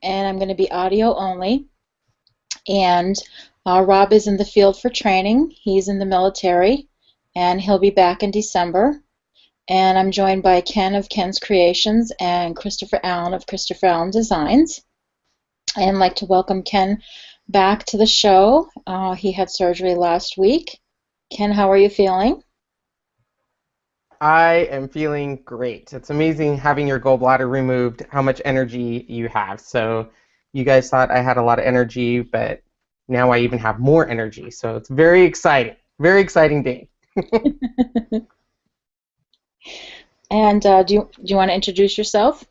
and I'm going to be audio only. And Rob is in the field for training. He's in the military, and he'll be back in December. And I'm joined by Ken of Ken's Kreations and Christopher Allen of Christopher Allen Designs. And I'd like to welcome Ken back to the show. He had surgery last week. Ken, how are you feeling? I am feeling great. It's amazing having your gallbladder removed, how much energy you have. So you guys thought I had a lot of energy, but now I even have more energy. So it's very exciting. Very exciting day. And do you want to introduce yourself?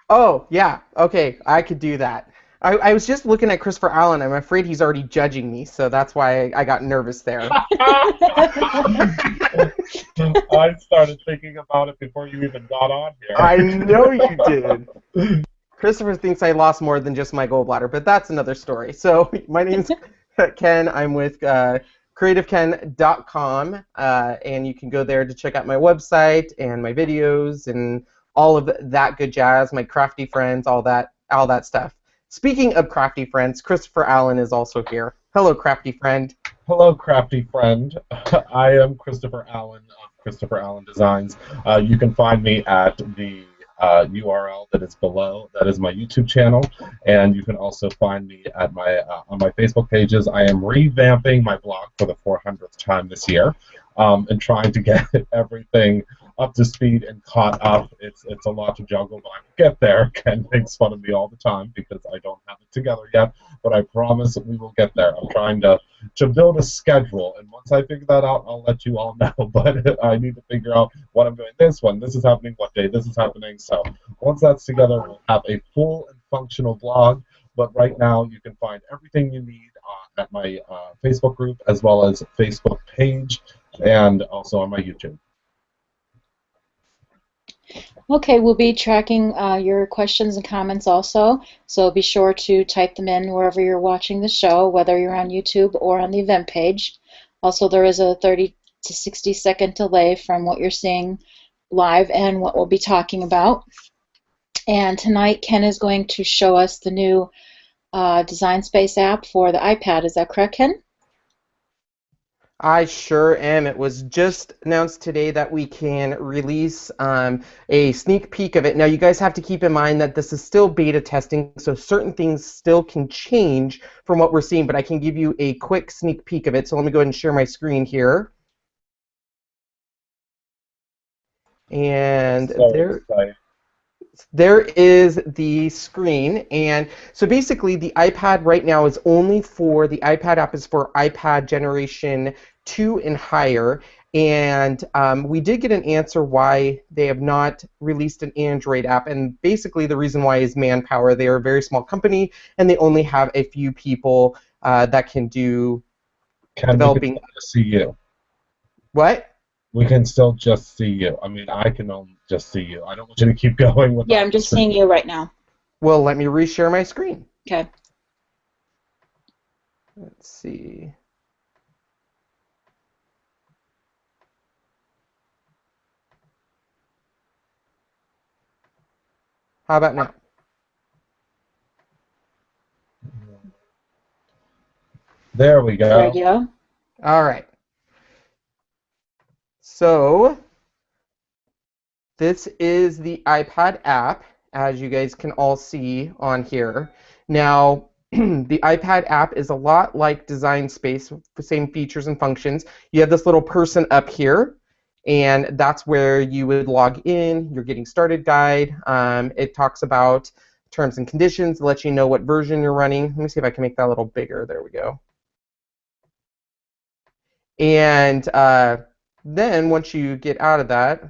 Oh, yeah. Okay, I could do that. I was just looking at Christopher Allen. I'm afraid he's already judging me, so that's why I got nervous there. I started thinking about it before you even got on here. I know you did. Christopher thinks I lost more than just my gallbladder, but that's another story. So my name's Ken. I'm with creativeken.com, and you can go there to check out my website and my videos and all of that good jazz, my crafty friends, all that stuff. Speaking of crafty friends, Christopher Allen is also here. Hello, crafty friend. Hello, crafty friend. I am Christopher Allen of Christopher Allen Designs. You can find me at the URL that is below. That is my YouTube channel, and you can also find me at my on my Facebook pages. I am revamping my blog for the 400th time this year, and trying to get everything up to speed and caught up. It's a lot to juggle, but I will get there. Ken makes fun of me all the time because I don't have it together yet, but I promise that we will get there. I'm trying to build a schedule, and once I figure that out, I'll let you all know. But I need to figure out what I'm doing this one. This is happening, what day this is happening. So once that's together, we'll have a full and functional blog. But right now, you can find everything you need at my Facebook group, as well as Facebook page, and also on my YouTube. Okay, we'll be tracking your questions and comments also, so be sure to type them in wherever you're watching the show, whether you're on YouTube or on the event page. Also, there is a 30 to 60-second delay from what you're seeing live and what we'll be talking about. And tonight, Ken is going to show us the new Design Space app for the iPad. Is that correct, Ken? I sure am. It was just announced today that we can release a sneak peek of it. Now, you guys have to keep in mind that this is still beta testing, so certain things still can change from what we're seeing, but I can give you a quick sneak peek of it. So let me go ahead and share my screen here. And there is the screen. And so basically, the iPad right now is only for, the iPad app is for iPad generation 2 and higher. And we did get an answer why they have not released an Android app. And basically, the reason why is manpower. They are a very small company, and they only have a few people that can do developing. We can see you. What? We can still just see you. I mean, I can only just see you. I don't want you to keep going with. Yeah, I'm just seeing you right now. Well, let me reshare my screen. Okay. Let's see. How about now? There we go. There you go. All right. So this is the iPad app, as you guys can all see on here. Now, the iPad app is a lot like Design Space, the same features and functions. You have this little person up here, and that's where you would log in, your getting started guide. It talks about terms and conditions, lets you know what version you're running. Let me see if I can make that a little bigger. There we go. And then once you get out of that,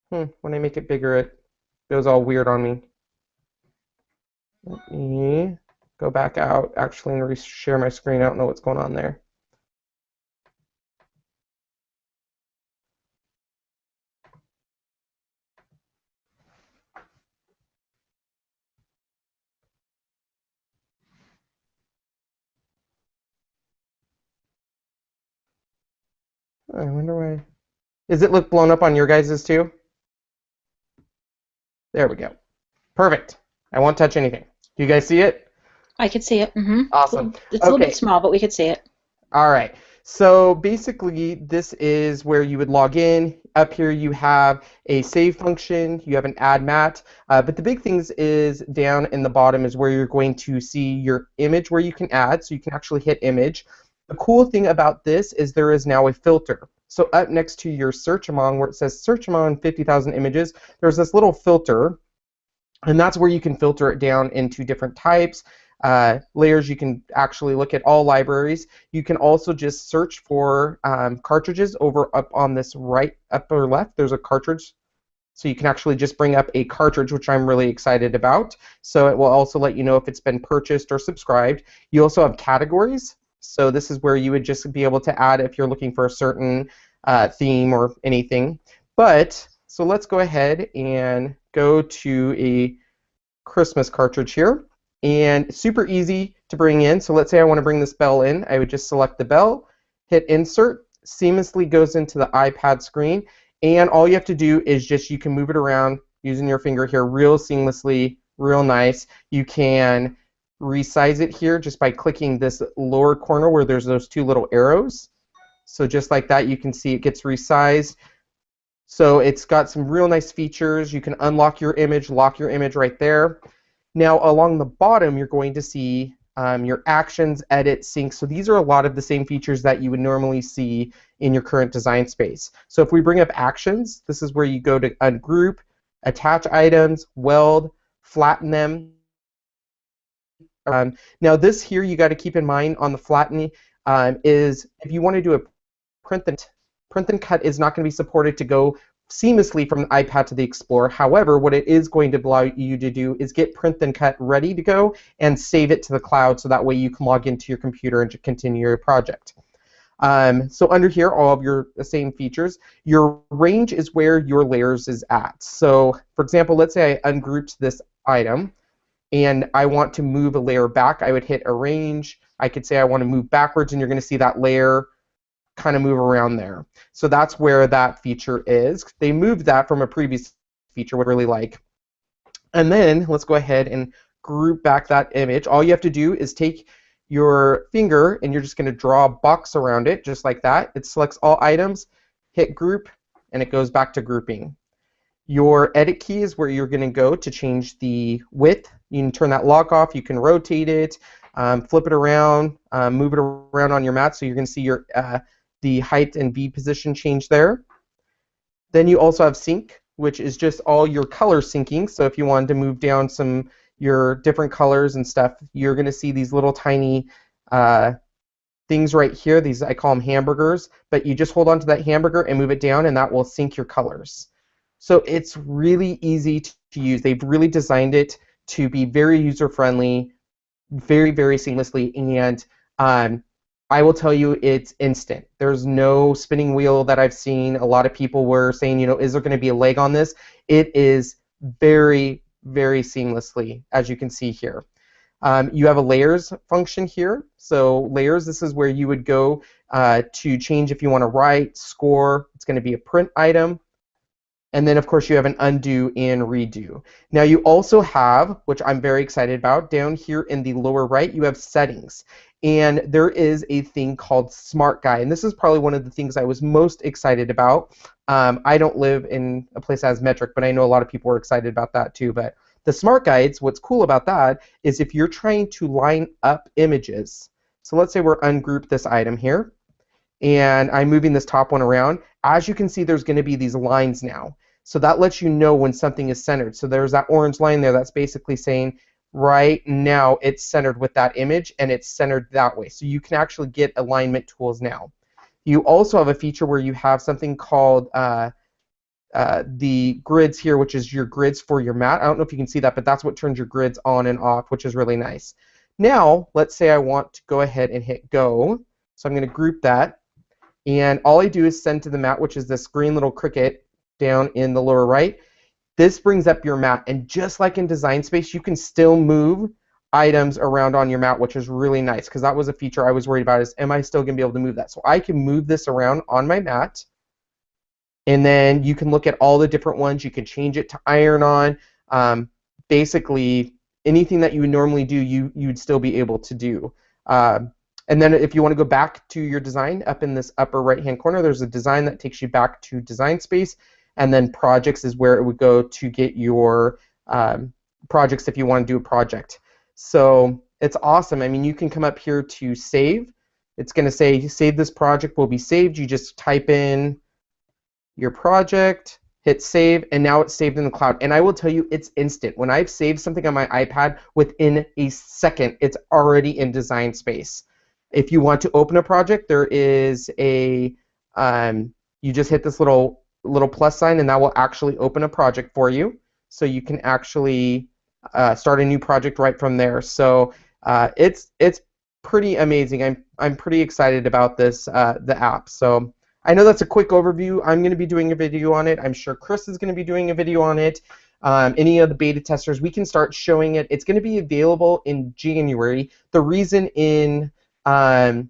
when I make it bigger, it goes all weird on me. Let me go back out, actually, and share my screen. I don't know what's going on there. I wonder why. Does it look blown up on your guys's too? There we go. Perfect. I won't touch anything. Do you guys see it? I could see it. Mm-hmm. Awesome. It's a little bit Okay. small, but we could see it. All right. So basically, this is where you would log in. Up here, you have a save function. You have an add mat. But the big things is down in the bottom is where you're going to see your image where you can add. So you can actually hit image. The cool thing about this is there is now a filter. So up next to your search among, where it says search among 50,000 images, there's this little filter. And that's where you can filter it down into different types. Layers, you can actually look at all libraries. You can also just search for cartridges over up on this right upper left. There's a cartridge. So you can actually just bring up a cartridge, which I'm really excited about. So it will also let you know if it's been purchased or subscribed. You also have categories. So this is where you would just be able to add if you're looking for a certain theme or anything. But, so let's go ahead and go to a Christmas cartridge here. And super easy to bring in. So let's say I want to bring this bell in. I would just select the bell, hit insert, seamlessly goes into the iPad screen. And all you have to do is just, you can move it around using your finger here real seamlessly, real nice. You can resize it here just by clicking this lower corner where there's those two little arrows. So just like that, you can see it gets resized. So it's got some real nice features. You can unlock your image, lock your image right there. Now along the bottom, you're going to see your actions, edit, sync. So these are a lot of the same features that you would normally see in your current design space. So if we bring up actions, this is where you go to ungroup, attach items, weld, flatten them. Now this here, you got to keep in mind on the flattening is if you want to do a print and cut is not going to be supported to go seamlessly from the iPad to the Explorer. However, what it is going to allow you to do is get print and cut ready to go and save it to the cloud so that way you can log into your computer and continue your project. So under here, all of your same features. Your range is where your layers is at. So for example, let's say I ungrouped this item and I want to move a layer back. I would hit arrange. I could say I want to move backwards, and you're going to see that layer kind of move around there. So that's where that feature is. They moved that from a previous feature, which I really like. And then let's go ahead and group back that image. All you have to do is take your finger and you're just going to draw a box around it, just like that. It selects all items, hit group, and it goes back to grouping. Your edit key is where you're going to go to change the width. You can turn that lock off, you can rotate it, flip it around, move it around on your mat, so you're going to see your the height and V position change there. Then you also have sync, which is just all your color syncing. So if you wanted to move down your different colors and stuff, you're going to see these little tiny things right here. These, I call them hamburgers, but you just hold on to that hamburger and move it down, and that will sync your colors. So it's really easy to use. They've really designed it to be very user-friendly, very, very seamlessly, and I will tell you, it's instant. There's no spinning wheel that I've seen. A lot of people were saying, you know, is there going to be a lag on this? It is very, very seamlessly, as you can see here. You have a layers function here. So layers, this is where you would go to change if you want to write, score. It's going to be a print item. And then, of course, you have an undo and redo. Now, you also have, which I'm very excited about, down here in the lower right, you have settings. And there is a thing called Smart Guide. And this is probably one of the things I was most excited about. I don't live in a place that has metric, but I know a lot of people are excited about that too. But the Smart Guides, what's cool about that is if you're trying to line up images. So let's say we're ungroup this item here. And I'm moving this top one around. As you can see, there's going to be these lines now. So that lets you know when something is centered. So there's that orange line there that's basically saying right now it's centered with that image and it's centered that way. So you can actually get alignment tools now. You also have a feature where you have something called the grids here, which is your grids for your mat. I don't know if you can see that, but that's what turns your grids on and off, which is really nice. Now, let's say I want to go ahead and hit go. So I'm going to group that. And all I do is send to the mat, which is this green little Cricut down in the lower right. This brings up your mat, and just like in Design Space, you can still move items around on your mat, which is really nice, because that was a feature I was worried about, is am I still going to be able to move that? So I can move this around on my mat, and then you can look at all the different ones. You can change it to iron-on. Basically, anything that you would normally do, you'd still be able to do. And then if you want to go back to your design, up in this upper right-hand corner, there's a design that takes you back to design space, and then projects is where it would go to get your projects if you want to do a project. So it's awesome. I mean, you can come up here to save. It's going to say save this project will be saved. You just type in your project, hit save, and now it's saved in the cloud. And I will tell you, it's instant. When I've saved something on my iPad, within a second, it's already in design space. If you want to open a project, there is a, you just hit this little plus sign, and that will actually open a project for you. So you can actually start a new project right from there. So it's pretty amazing. I'm pretty excited about this, the app. So I know that's a quick overview. I'm going to be doing a video on it. I'm sure Chris is going to be doing a video on it. Any of the beta testers, we can start showing it. It's going to be available in January. The reason it's going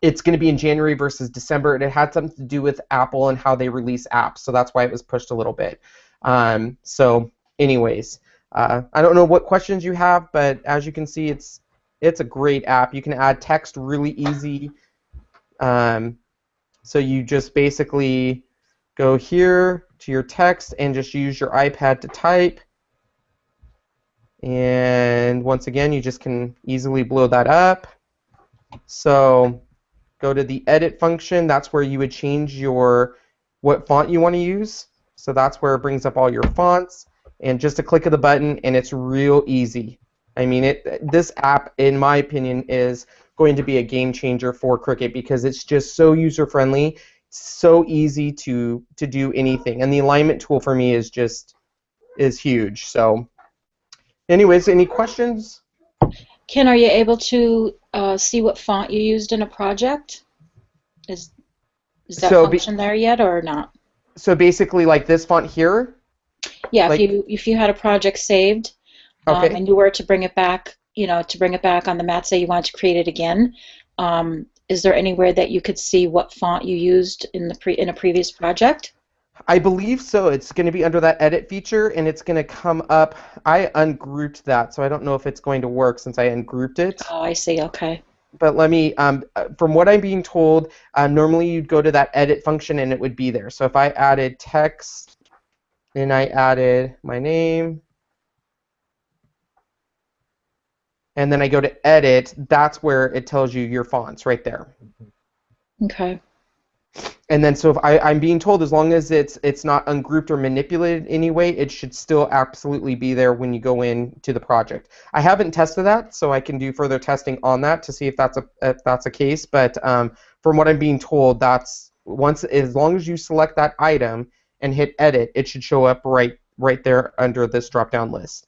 to be in January versus December, and it had something to do with Apple and how they release apps, so that's why it was pushed a little bit. So anyways, I don't know what questions you have, but as you can see, it's a great app. You can add text really easy. So you just basically go here to your text and just use your iPad to type. And once again, you just can easily blow that up. So go to the edit function. That's where you would change what font you want to use. So that's where it brings up all your fonts. And just a click of the button, and it's real easy. I mean, this app, in my opinion, is going to be a game changer for Cricut because it's just so user-friendly, so easy to do anything. And the alignment tool for me is huge. So anyways, any questions? Ken, are you able to see what font you used in a project? Is that function there yet or not? So basically, like this font here? Yeah, like, if you had a project saved, okay. And you were to bring it back, on the mat, say you wanted to create it again, is there anywhere that you could see what font you used in a previous project? I believe so. It's going to be under that edit feature, and it's going to come up. I ungrouped that, so I don't know if it's going to work since I ungrouped it. Oh, I see. Okay. But let me, from what I'm being told, normally you'd go to that edit function and it would be there. So if I added text, and I added my name, and then I go to edit, that's where it tells you your fonts right there. Okay. And then so if I'm being told as long as it's not ungrouped or manipulated anyway, it should still absolutely be there when you go into the project. I haven't tested that, so I can do further testing on that to see if that's a case. But from what I'm being told, as long as you select that item and hit edit, it should show up right there under this drop-down list.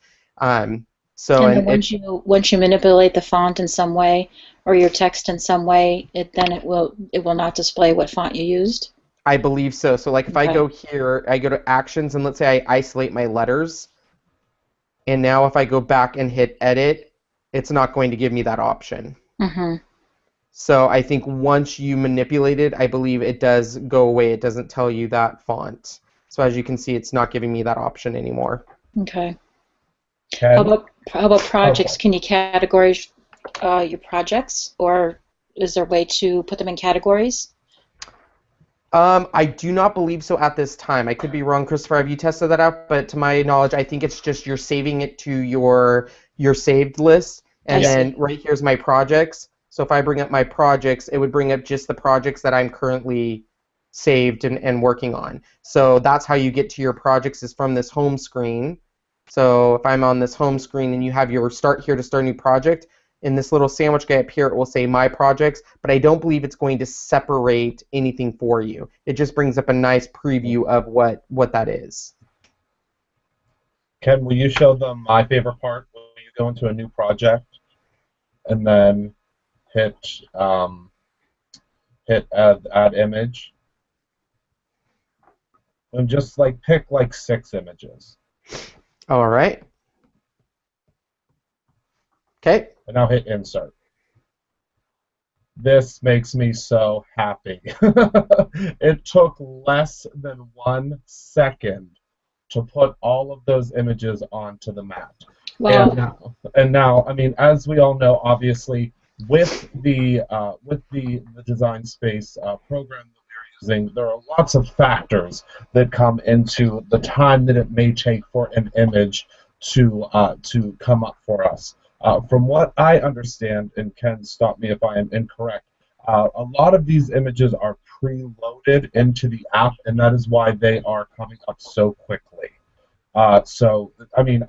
So and once you manipulate the font in some way or your text in some way, it will not display what font you used? I believe so. So like if I go here, I go to actions, and let's say I isolate my letters, and now if I go back and hit edit, it's not going to give me that option. Mm-hmm. So I think once you manipulate it, I believe it does go away. It doesn't tell you that font. So as you can see, it's not giving me that option anymore. Okay. How about projects? Can you categorize your projects, or is there a way to put them in categories? I do not believe so at this time. I could be wrong, Christopher. Have you tested that out? But to my knowledge, I think it's just you're saving it to your saved list, and then right here's my projects. So if I bring up my projects, it would bring up just the projects that I'm currently saved and working on. So that's how you get to your projects, is from this home screen. So if I'm on this home screen and you have your start here to start a new project, in this little sandwich guy up here, it will say My Projects, but I don't believe it's going to separate anything for you. It just brings up a nice preview of what that is. Ken, will you show them my favorite part when you go into a new project and then hit add image? And just pick 6 images. All right. Okay. And now hit insert. This makes me so happy. It took less than 1 second to put all of those images onto the mat. Wow. And now, I mean, as we all know, obviously, with the design space program that we're using, there are lots of factors that come into the time that it may take for an image to come up for us. From what I understand, and Ken, stop me if I am incorrect, a lot of these images are preloaded into the app, and that is why they are coming up so quickly. So, I mean,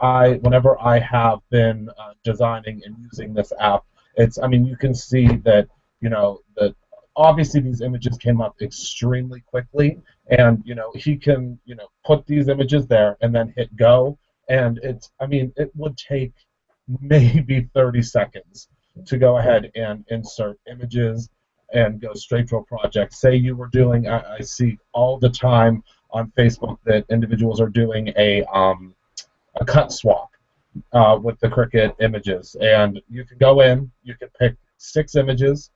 whenever I have been designing and using this app, I mean, you can see that, that obviously these images came up extremely quickly, and, he can, put these images there and then hit go, and I mean, it would take maybe 30 seconds to go ahead and insert images and go straight to a project. Say you were doing, I see all the time on Facebook that individuals are doing a cut swap with the Cricut images, and you can go in, you can pick 6 images,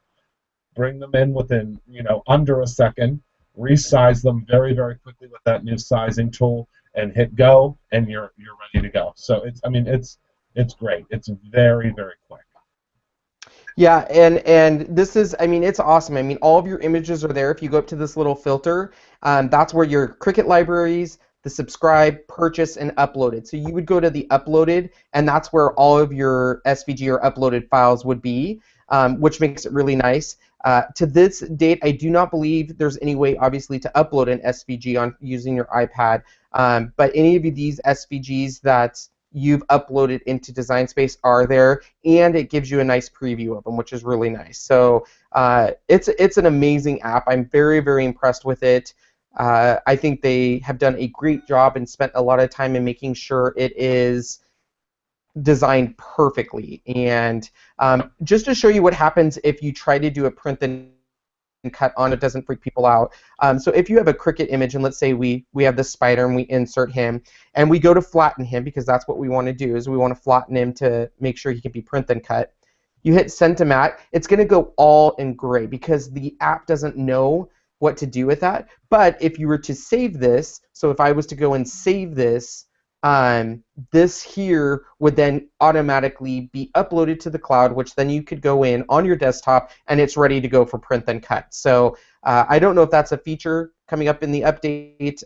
bring them in within under a second, resize them very very quickly with that new sizing tool, and hit go, and you're ready to go. So it's great. It's very very quick. Yeah, and this is, I mean, it's awesome. I mean, all of your images are there. If you go up to this little filter, that's where your Cricut libraries, the subscribe, purchase, and uploaded. So you would go to the uploaded, and that's where all of your SVG or uploaded files would be, which makes it really nice. To this date, I do not believe there's any way, obviously, to upload an SVG on using your iPad. But any of these SVGs that you've uploaded into Design Space are there, and it gives you a nice preview of them, which is really nice. So it's an amazing app. I'm very, very impressed with it. I think they have done a great job and spent a lot of time in making sure it is designed perfectly. And just to show you what happens if you try to do a print and cut on, it doesn't freak people out. So if you have a Cricut image, and let's say we have the spider and we insert him, and we go to flatten him, because that's what we want to do, is we want to flatten him to make sure he can be print and cut. You hit send to matte, it's going to go all in gray because the app doesn't know what to do with that. But if you were to save this, so if I was to go and save this, this here would then automatically be uploaded to the cloud, which then you could go in on your desktop and it's ready to go for print and cut. So I don't know if that's a feature coming up in the update,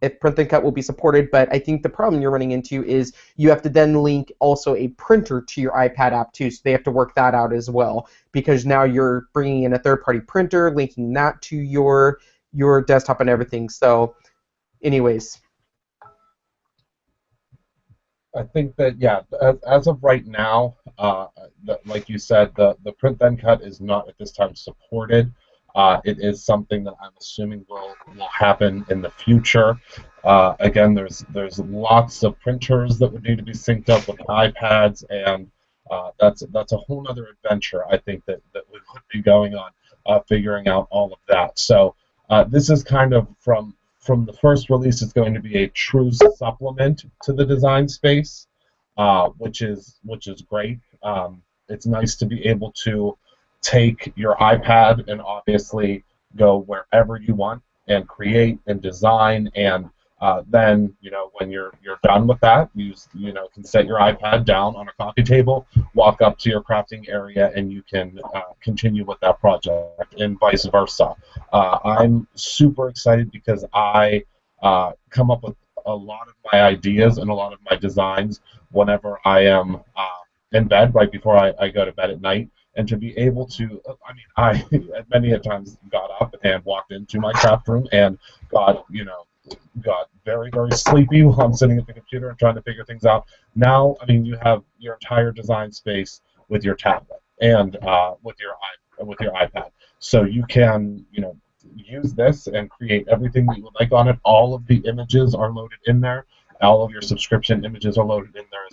if print and cut will be supported, but I think the problem you're running into is you have to then link also a printer to your iPad app too, so they have to work that out as well, because now you're bringing in a third-party printer, linking that to your desktop and everything. So anyways. I think that, yeah, as of right now, like you said, the print then cut is not at this time supported. It is something that I'm assuming will happen in the future. Again, there's lots of printers that would need to be synced up with iPads, and that's a whole other adventure, I think, that we would be going on, figuring out all of that. So this is kind of from the first release, it's going to be a true supplement to the design space, which is great. It's nice to be able to take your iPad and obviously go wherever you want and create and design, and then when you're done with that, you can set your iPad down on a coffee table, walk up to your crafting area, and you can continue with that project, and vice versa. I'm super excited because I come up with a lot of my ideas and a lot of my designs whenever I am in bed, right before I go to bed at night. And to be able to, I mean, I many a times got up and walked into my craft room and got very, very sleepy while I'm sitting at the computer and trying to figure things out. Now, I mean, you have your entire design space with your tablet and with your iPad, so you can use this and create everything that you would like on it. All of the images are loaded in there. All of your subscription images are loaded in there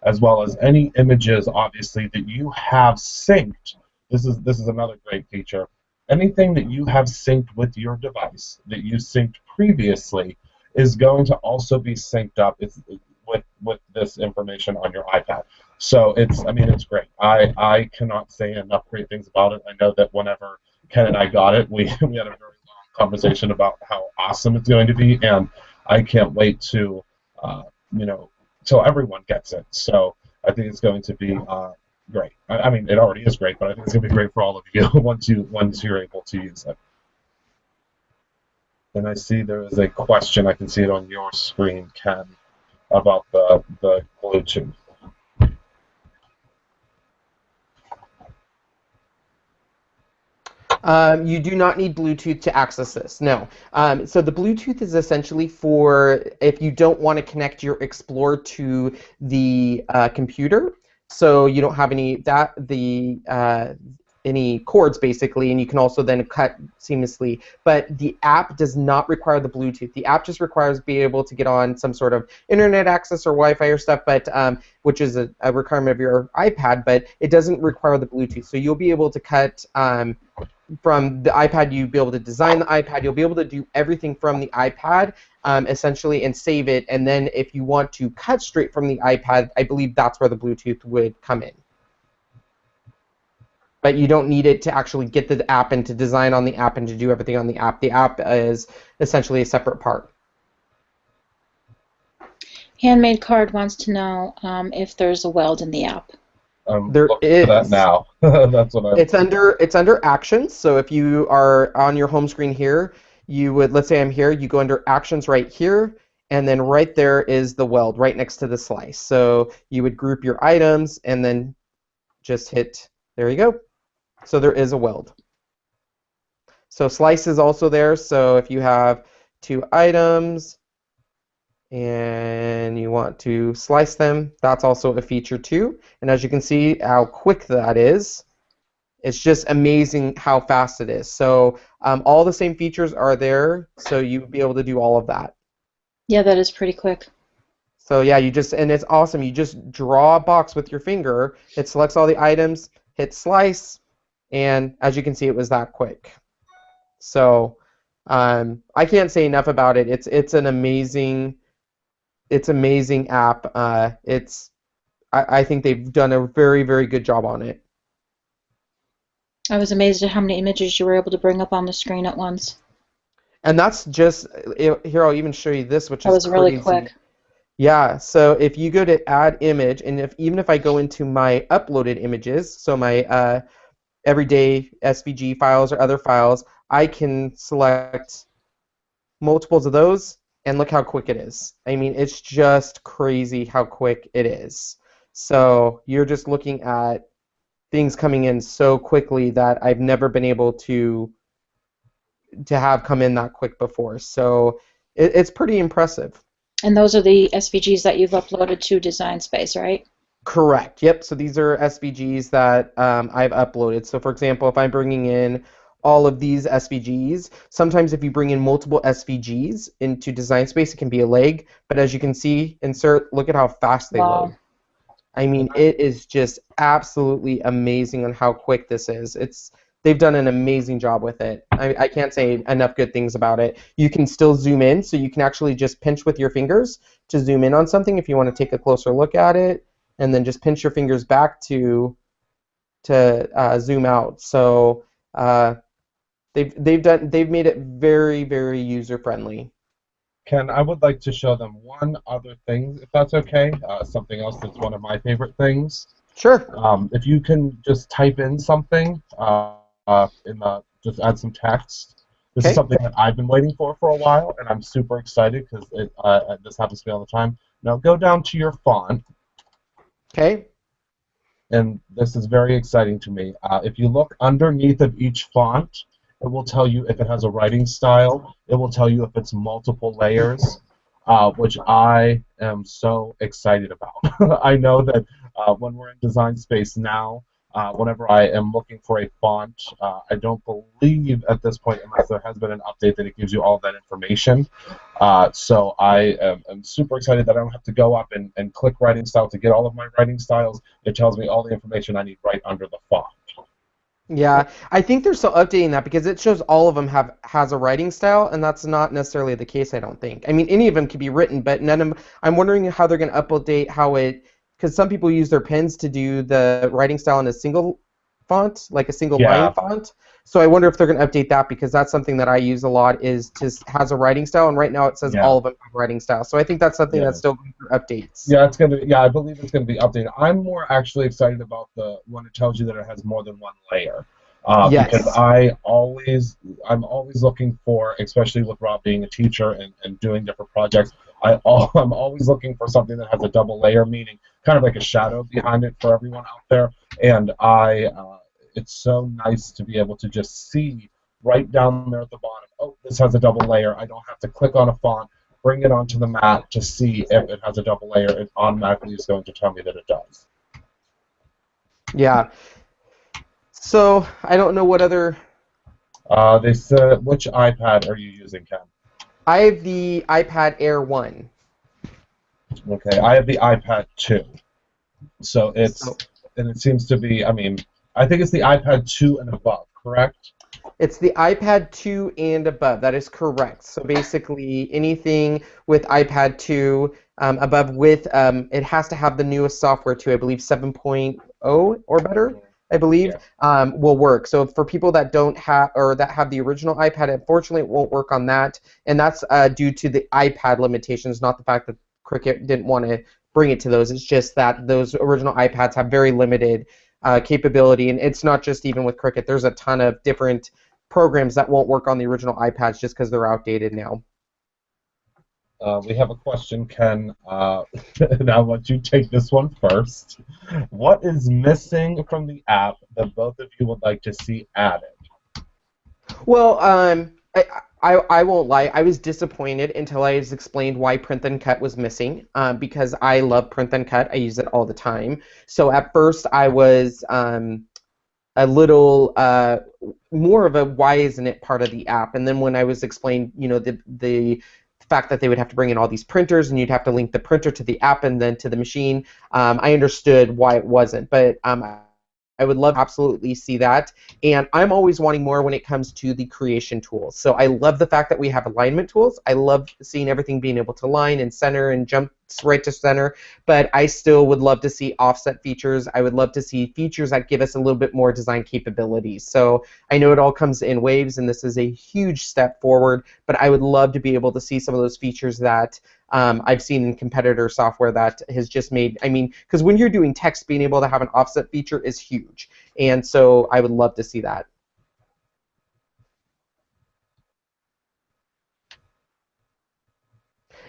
as well as any images, obviously, that you have synced. This is another great feature. Anything that you have synced with your device that you synced previously is going to also be synced up with this information on your iPad. So it's great. I cannot say enough great things about it. I know that whenever Ken and I got it, we had a very long conversation about how awesome it's going to be, and I can't wait to so everyone gets it. So I think it's going to be great. I mean, it already is great, but I think it's going to be great for all of you once you're able to use it. And I see there is a question. I can see it on your screen, Ken, about the Bluetooth. You do not need Bluetooth to access this, no. So the Bluetooth is essentially for if you don't want to connect your Explorer to the computer, so you don't have any cords basically, and you can also then cut seamlessly. But the app does not require the Bluetooth. The app just requires being able to get on some sort of internet access or Wi-Fi or stuff, but which is a requirement of your iPad, but it doesn't require the Bluetooth. So you'll be able to cut from the iPad. You'll be able to design the iPad. You'll be able to do everything from the iPad essentially and save it. And then if you want to cut straight from the iPad, I believe that's where the Bluetooth would come in. But you don't need it to actually get the app and to design on the app and to do everything on the app. The app is essentially a separate part. Handmade Card wants to know if there's a weld in the app. There is. That now. That's what I'm. It's under Actions. So if you are on your home screen here, you would, let's say I'm here, you go under Actions right here, and then right there is the weld right next to the slice. So you would group your items and then just hit, there you go. So there is a weld. So slice is also there. So if you have 2 items and you want to slice them, that's also a feature too. And as you can see how quick that is, it's just amazing how fast it is. So all the same features are there, so you'll be able to do all of that. Yeah, that is pretty quick. So yeah, and it's awesome. You just draw a box with your finger, it selects all the items, hit slice, and as you can see, it was that quick. So I can't say enough about it. It's an amazing app. I think they've done a very, very good job on it. I was amazed at how many images you were able to bring up on the screen at once. And that's just here. I'll even show you this, which that is was really quick. Yeah. So if you go to Add Image, and even if I go into my uploaded images, so my everyday SVG files or other files, I can select multiples of those, and look how quick it is. I mean, it's just crazy how quick it is. So you're just looking at things coming in so quickly that I've never been able to have come in that quick before. So it's pretty impressive. And those are the SVGs that you've uploaded to Design Space, right? Correct. Yep. So these are SVGs that I've uploaded. So for example, if I'm bringing in all of these SVGs, sometimes if you bring in multiple SVGs into Design Space, it can be a lag. But as you can see, look at how fast they load. I mean, it is just absolutely amazing on how quick this is. They've done an amazing job with it. I can't say enough good things about it. You can still zoom in, so you can actually just pinch with your fingers to zoom in on something if you want to take a closer look at it, and then just pinch your fingers back to zoom out. So they've made it very, very user friendly. Ken, I would like to show them one other thing, if that's okay. Something else that's one of my favorite things. Sure. If you can just type in something, just add some text. This is something that I've been waiting for a while, and I'm super excited because this happens to me all the time. Now go down to your font. Okay. And this is very exciting to me. If you look underneath of each font, it will tell you if it has a writing style. It will tell you if it's multiple layers, which I am so excited about. I know that when we're in Design Space now, whenever I am looking for a font, I don't believe at this point, unless there has been an update, that it gives you all that information. So I am super excited that I don't have to go up and click writing style to get all of my writing styles. It tells me all the information I need right under the font. Yeah, I think they're still updating that because it shows all of them has a writing style, and that's not necessarily the case, I don't think. I mean, any of them could be written, but none of them. I'm wondering how they're going to update how it, because some people use their pens to do the writing style in a single font, like a single line Yeah. font. So I wonder if they're going to update that, because that's something that I use a lot, is has a writing style, and right now it says Yeah. all of them have writing style. So I think that's something Yeah. that's still going through updates. Yeah, it's gonna. Yeah, I believe it's gonna be updated. I'm more actually excited about the one that tells you that it has more than one layer, because Yes. I'm always looking for, especially with Rob being a teacher and doing different projects. I'm always looking for something that has a double layer, meaning kind of like a shadow behind it for everyone out there. And it's so nice to be able to just see right down there at the bottom. Oh, this has a double layer. I don't have to click on a font, bring it onto the mat to see if it has a double layer. It automatically is going to tell me that it does. Yeah. So I don't know what other. They said, which iPad are you using, Ken? I have the iPad Air 1. Okay, I have the iPad 2. So So and it seems to be, I mean, I think it's the iPad 2 and above, correct? it's the iPad 2 and above. That is correct. So basically, anything with iPad 2 above with, it has to have the newest software too. I believe 7.0 or better, I believe, Yeah. will work. So for people that don't have, or that have the original iPad, unfortunately, it won't work on that. And that's due to the iPad limitations, not the fact that Cricut didn't want to bring it to those. It's just that those original iPads have very limited capability. And it's not just even with Cricut. There's a ton of different programs that won't work on the original iPads just because they're outdated now. We have a question, Ken. And I'll let you take this one first. What is missing from the app that both of you would like to see added? Well, I won't lie. I was disappointed until I was explained why Print and Cut was missing, because I love Print and Cut. I use it all the time. So at first I was a little more of a why isn't it part of the app? And then when I was explained, the fact that they would have to bring in all these printers and you'd have to link the printer to the app and then to the machine, I understood why it wasn't. But I would love to absolutely see that. And I'm always wanting more when it comes to the creation tools. So I love the fact that we have alignment tools. I love seeing everything being able to line and center and jump right to center. But I still would love to see offset features. I would love to see features that give us a little bit more design capabilities. So I know it all comes in waves, and this is a huge step forward. But I would love to be able to see some of those features that I've seen in competitor software that has just made, I mean, because when you're doing text, being able to have an offset feature is huge. And so I would love to see that.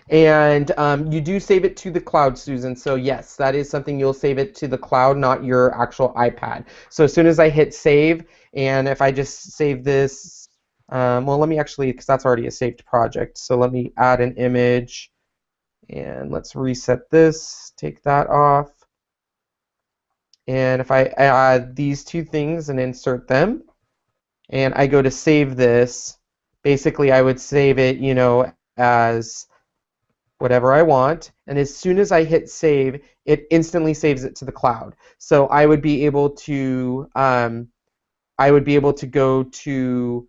And you do save it to the cloud, Susan. So yes, that is something you'll save it to the cloud, not your actual iPad. So as soon as I hit save, and if I just save this, well, let me actually, because that's already a saved project. So let me add an image. And let's reset this, take that off. And if I add these two things and insert them, and I go to save this, basically I would save it, as whatever I want. And as soon as I hit save, it instantly saves it to the cloud. So I would be able to, go to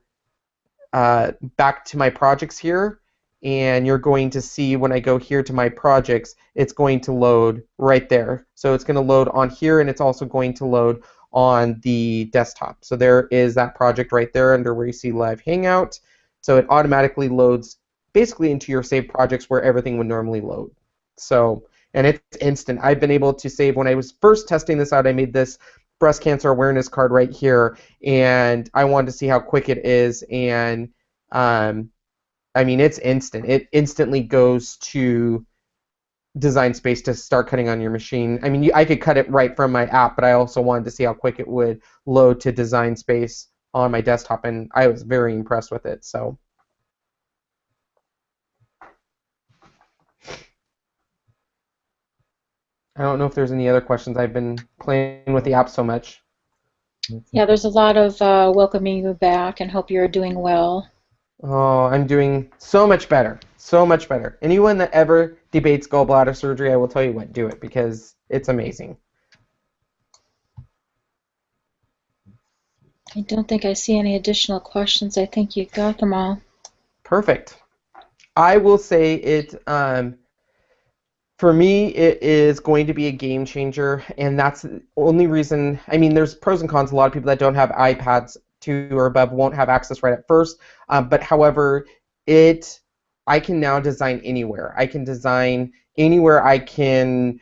back to my projects here, and you're going to see when I go here to my projects, it's going to load right there. So it's going to load on here, and it's also going to load on the desktop. So there is that project right there under where you see Live Hangout. So it automatically loads basically into your saved projects where everything would normally load. So, and it's instant. I've been able to save, when I was first testing this out, I made this breast cancer awareness card right here, and I wanted to see how quick it is, and I mean, it's instant. It instantly goes to Design Space to start cutting on your machine. I mean, I could cut it right from my app, but I also wanted to see how quick it would load to Design Space on my desktop, and I was very impressed with it. So. I don't know if there's any other questions. I've been playing with the app so much. Yeah, there's a lot of welcoming you back and hope you're doing well. Oh, I'm doing so much better. So much better. Anyone that ever debates gallbladder surgery, I will tell you what, do it, because it's amazing. I don't think I see any additional questions. I think you got them all. Perfect. I will say it. For me, it is going to be a game changer, and that's the only reason. I mean, there's pros and cons. A lot of people that don't have iPads 2 or above won't have access right at first. But however, it I can now design anywhere. I can design anywhere. I can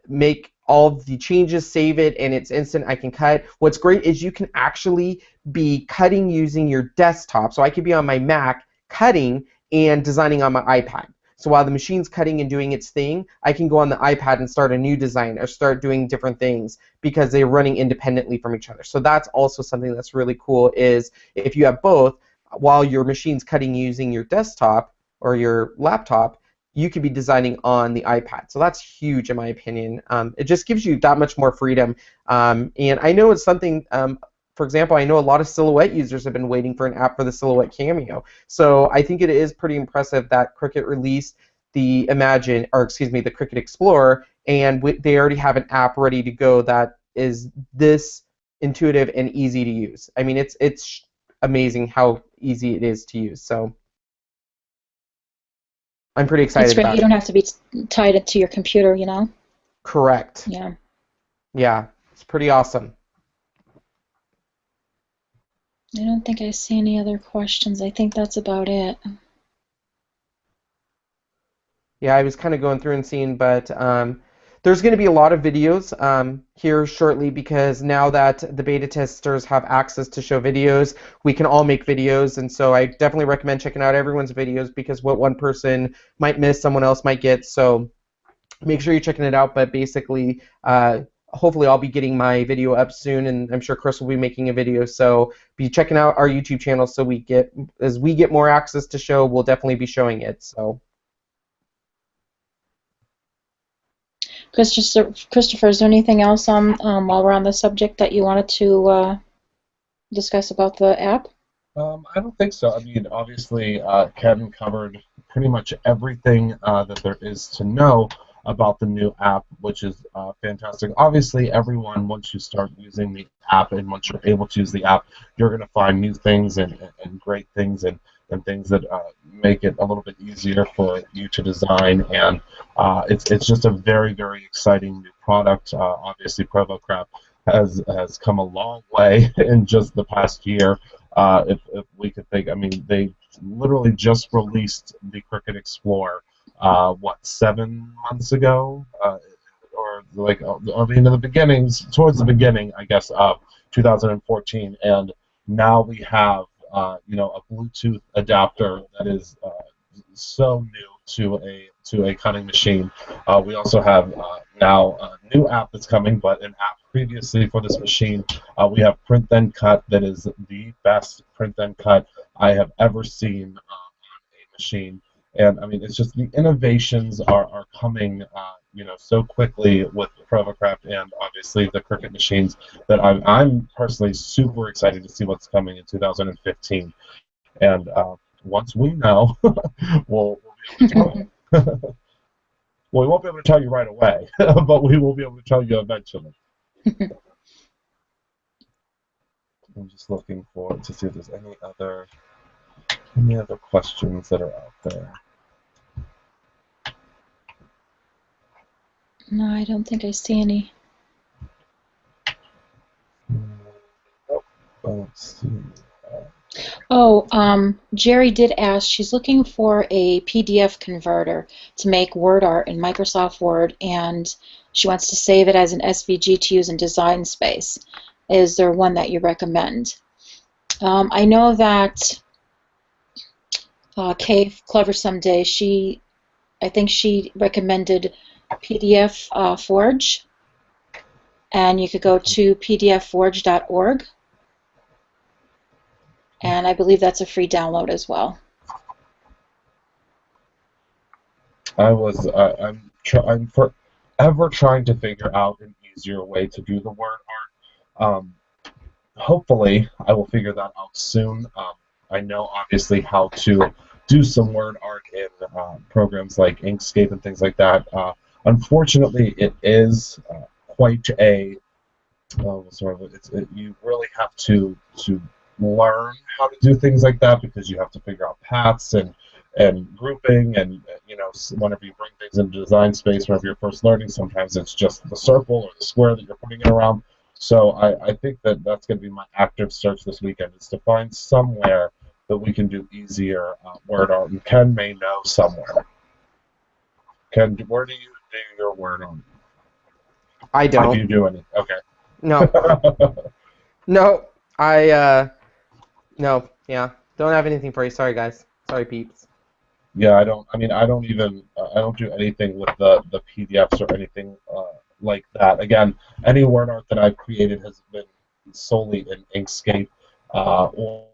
make all of the changes, save it, and it's instant. I can cut. What's great is you can actually be cutting using your desktop. So I could be on my Mac cutting and designing on my iPad. So while the machine's cutting and doing its thing, I can go on the iPad and start a new design or start doing different things because they're running independently from each other. So that's also something that's really cool is if you have both, while your machine's cutting using your desktop or your laptop, you could be designing on the iPad. So that's huge in my opinion. It just gives you that much more freedom. And I know it's something, for example, I know a lot of Silhouette users have been waiting for an app for the Silhouette Cameo. So I think it is pretty impressive that Cricut released the the Cricut Explorer, and they already have an app ready to go that is this intuitive and easy to use. I mean, it's amazing how easy it is to use. So I'm pretty It's excited great. about You it. don't have to be tied into your computer, you know? Correct. Yeah. Yeah, it's pretty awesome. I don't think I see any other questions. I think that's about it. Yeah, I was kind of going through and seeing, but there's going to be a lot of videos here shortly because now that the beta testers have access to show videos, we can all make videos, and so I definitely recommend checking out everyone's videos because what one person might miss, someone else might get, so make sure you're checking it out, but basically, hopefully I'll be getting my video up soon, and I'm sure Chris will be making a video, so be checking out our YouTube channel so as we get more access to show, we'll definitely be showing it, so. Christopher, is there anything else while we're on the subject that you wanted to discuss about the app? I don't think so. I mean, obviously, Kevin covered pretty much everything that there is to know about the new app, which is fantastic. Obviously, everyone, once you start using the app and once you're able to use the app, you're going to find new things and great things and things that make it a little bit easier for you to design. And it's just a very, very exciting new product. Obviously, ProvoCraft has come a long way in just the past year. If we could think, I mean, they literally just released the Cricut Explorer, 7 months ago? Or like, I mean, in the beginnings, towards the beginning, I guess, of 2014, and now we have, a Bluetooth adapter that is so new to a cutting machine. We also have now a new app that's coming, but an app previously for this machine. We have Print Then Cut that is the best Print Then Cut I have ever seen on a machine. And I mean, it's just the innovations are coming, so quickly with ProvoCraft and obviously the Cricut machines that I'm personally super excited to see what's coming in 2015. And once we know, we'll be able to tell you. Well, we won't be able to tell you right away, but we will be able to tell you eventually. I'm just looking forward to see if there's any other questions that are out there. No, I don't think I see any. Nope. Let's see. Oh, Jerry did ask, she's looking for a PDF converter to make word art in Microsoft Word, and she wants to save it as an SVG to use in Design Space. Is there one that you recommend? I know that Kay Clever Someday, I think she recommended PDF Forge, and you could go to pdfforge.org. And I believe that's a free download as well. I'm forever trying to figure out an easier way to do the word art. Hopefully, I will figure that out soon. I know obviously how to do some word art in programs like Inkscape and things like that. Unfortunately, it is quite a you really have to learn how to do things like that because you have to figure out paths and and grouping, and whenever you bring things into design space, whenever you're first learning, sometimes it's just the circle or the square that you're putting it around. So I think that that's going to be my active search this weekend, is to find somewhere that we can do easier word art. And Ken may know somewhere. Ken, where do you do your word art? I If don't. you do any, okay. No. No. No. Yeah. Don't have anything for you. Sorry, guys. Sorry, peeps. Yeah, I don't. I mean, I don't even. I don't do anything with the PDFs or anything like that. Again, any word art that I've created has been solely in Inkscape or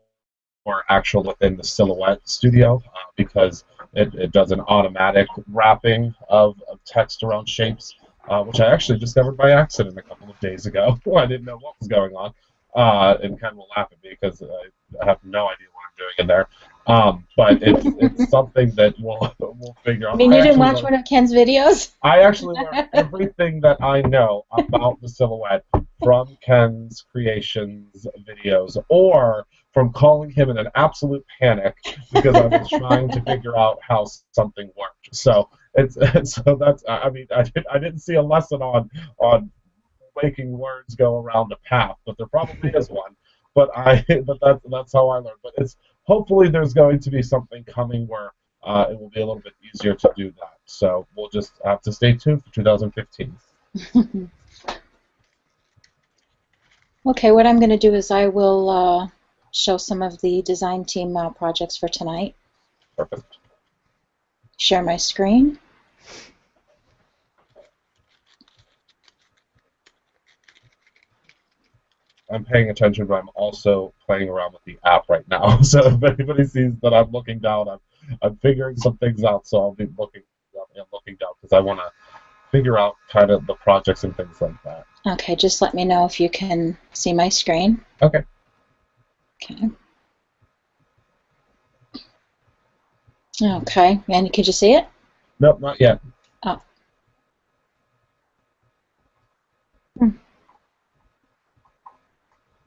actual within the Silhouette Studio because it does an automatic wrapping of text around shapes, which I actually discovered by accident a couple of days ago. I didn't know what was going on, and Ken will laugh at me because I have no idea what I'm doing in there. But it's something that we'll figure I out. mean, you didn't watch one of Ken's videos? I actually learned everything that I know about the Silhouette from Ken's Kreations videos, or from calling him in an absolute panic because I was trying to figure out how something worked. So so that's, I mean, I didn't see a lesson on making words go around a path, but there probably is one. But that's how I learned. But it's hopefully there's going to be something coming where it will be a little bit easier to do that. So we'll just have to stay tuned for 2015. Okay, what I'm going to do is I will show some of the design team projects for tonight. Perfect. Share my screen. I'm paying attention, but I'm also playing around with the app right now. So if anybody sees that I'm looking down, I'm figuring some things out. So I'll be looking down because I want to figure out kind of the projects and things like that. Okay, just let me know if you can see my screen. Okay. Okay. Okay, and could you see it? Nope, not yet. Oh.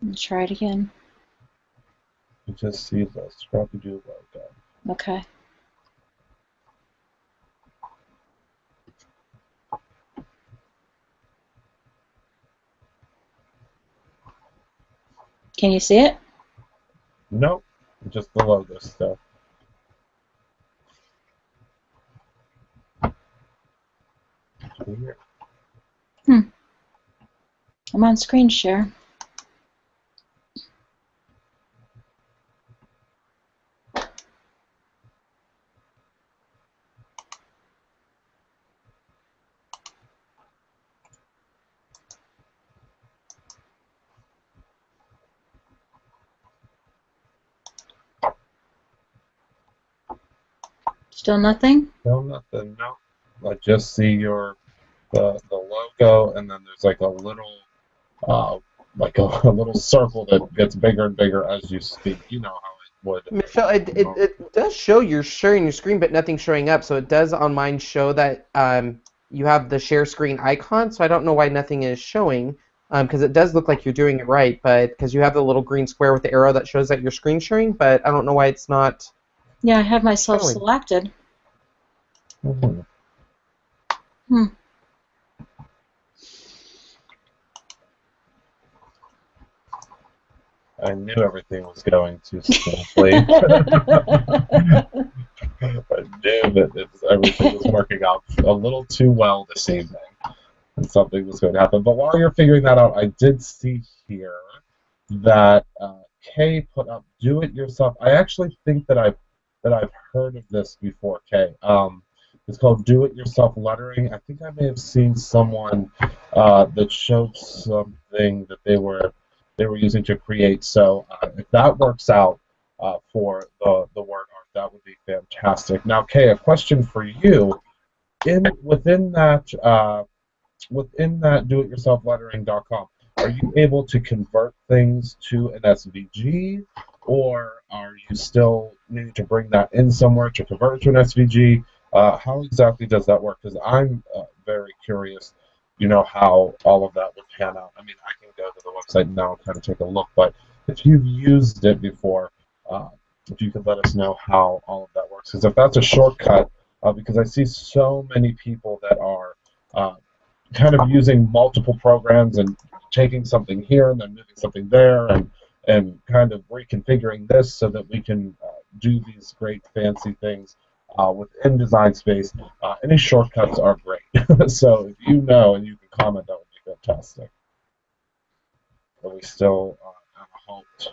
Let's try it again. You just see the ScrappyDew logo. Okay. Can you see it? Nope, just the logo stuff. Weird. I'm on screen share. Still nothing? No, nothing. No. I just see the logo, and then there's like a little a little circle that gets bigger and bigger as you speak. You know how it would. Michelle, it does show you're sharing your screen, but nothing's showing up. So it does on mine show that you have the share screen icon. So I don't know why nothing is showing, because it does look like you're doing it right, but because you have the little green square with the arrow that shows that you're screen sharing, but I don't know why it's not. Yeah, I have myself showing. selected. Mm-hmm. I knew everything was going too smoothly. I knew that everything was working out a little too well this evening, and something was going to happen. But while you're figuring that out, I did see here that Kay put up "Do It Yourself." I actually think that I've heard of this before, Kay. It's called "Do It Yourself Lettering." I think I may have seen someone that showed something that they were using to create. So if that works out for the word art, that would be fantastic. Now, Kay, a question for you. Within that doityourselflettering.com, are you able to convert things to an SVG, or are you still needing to bring that in somewhere to convert it to an SVG? How exactly does that work? Because I'm very curious, how all of that would pan out. I mean, I can go to the website now and kind of take a look, but if you've used it before, if you could let us know how all of that works. Because if that's a shortcut, because I see so many people that are kind of using multiple programs and taking something here and then moving something there and kind of reconfiguring this so that we can do these great fancy things within Design Space. Any shortcuts are great. So if you know and you can comment, that would be fantastic. But we still have a halt.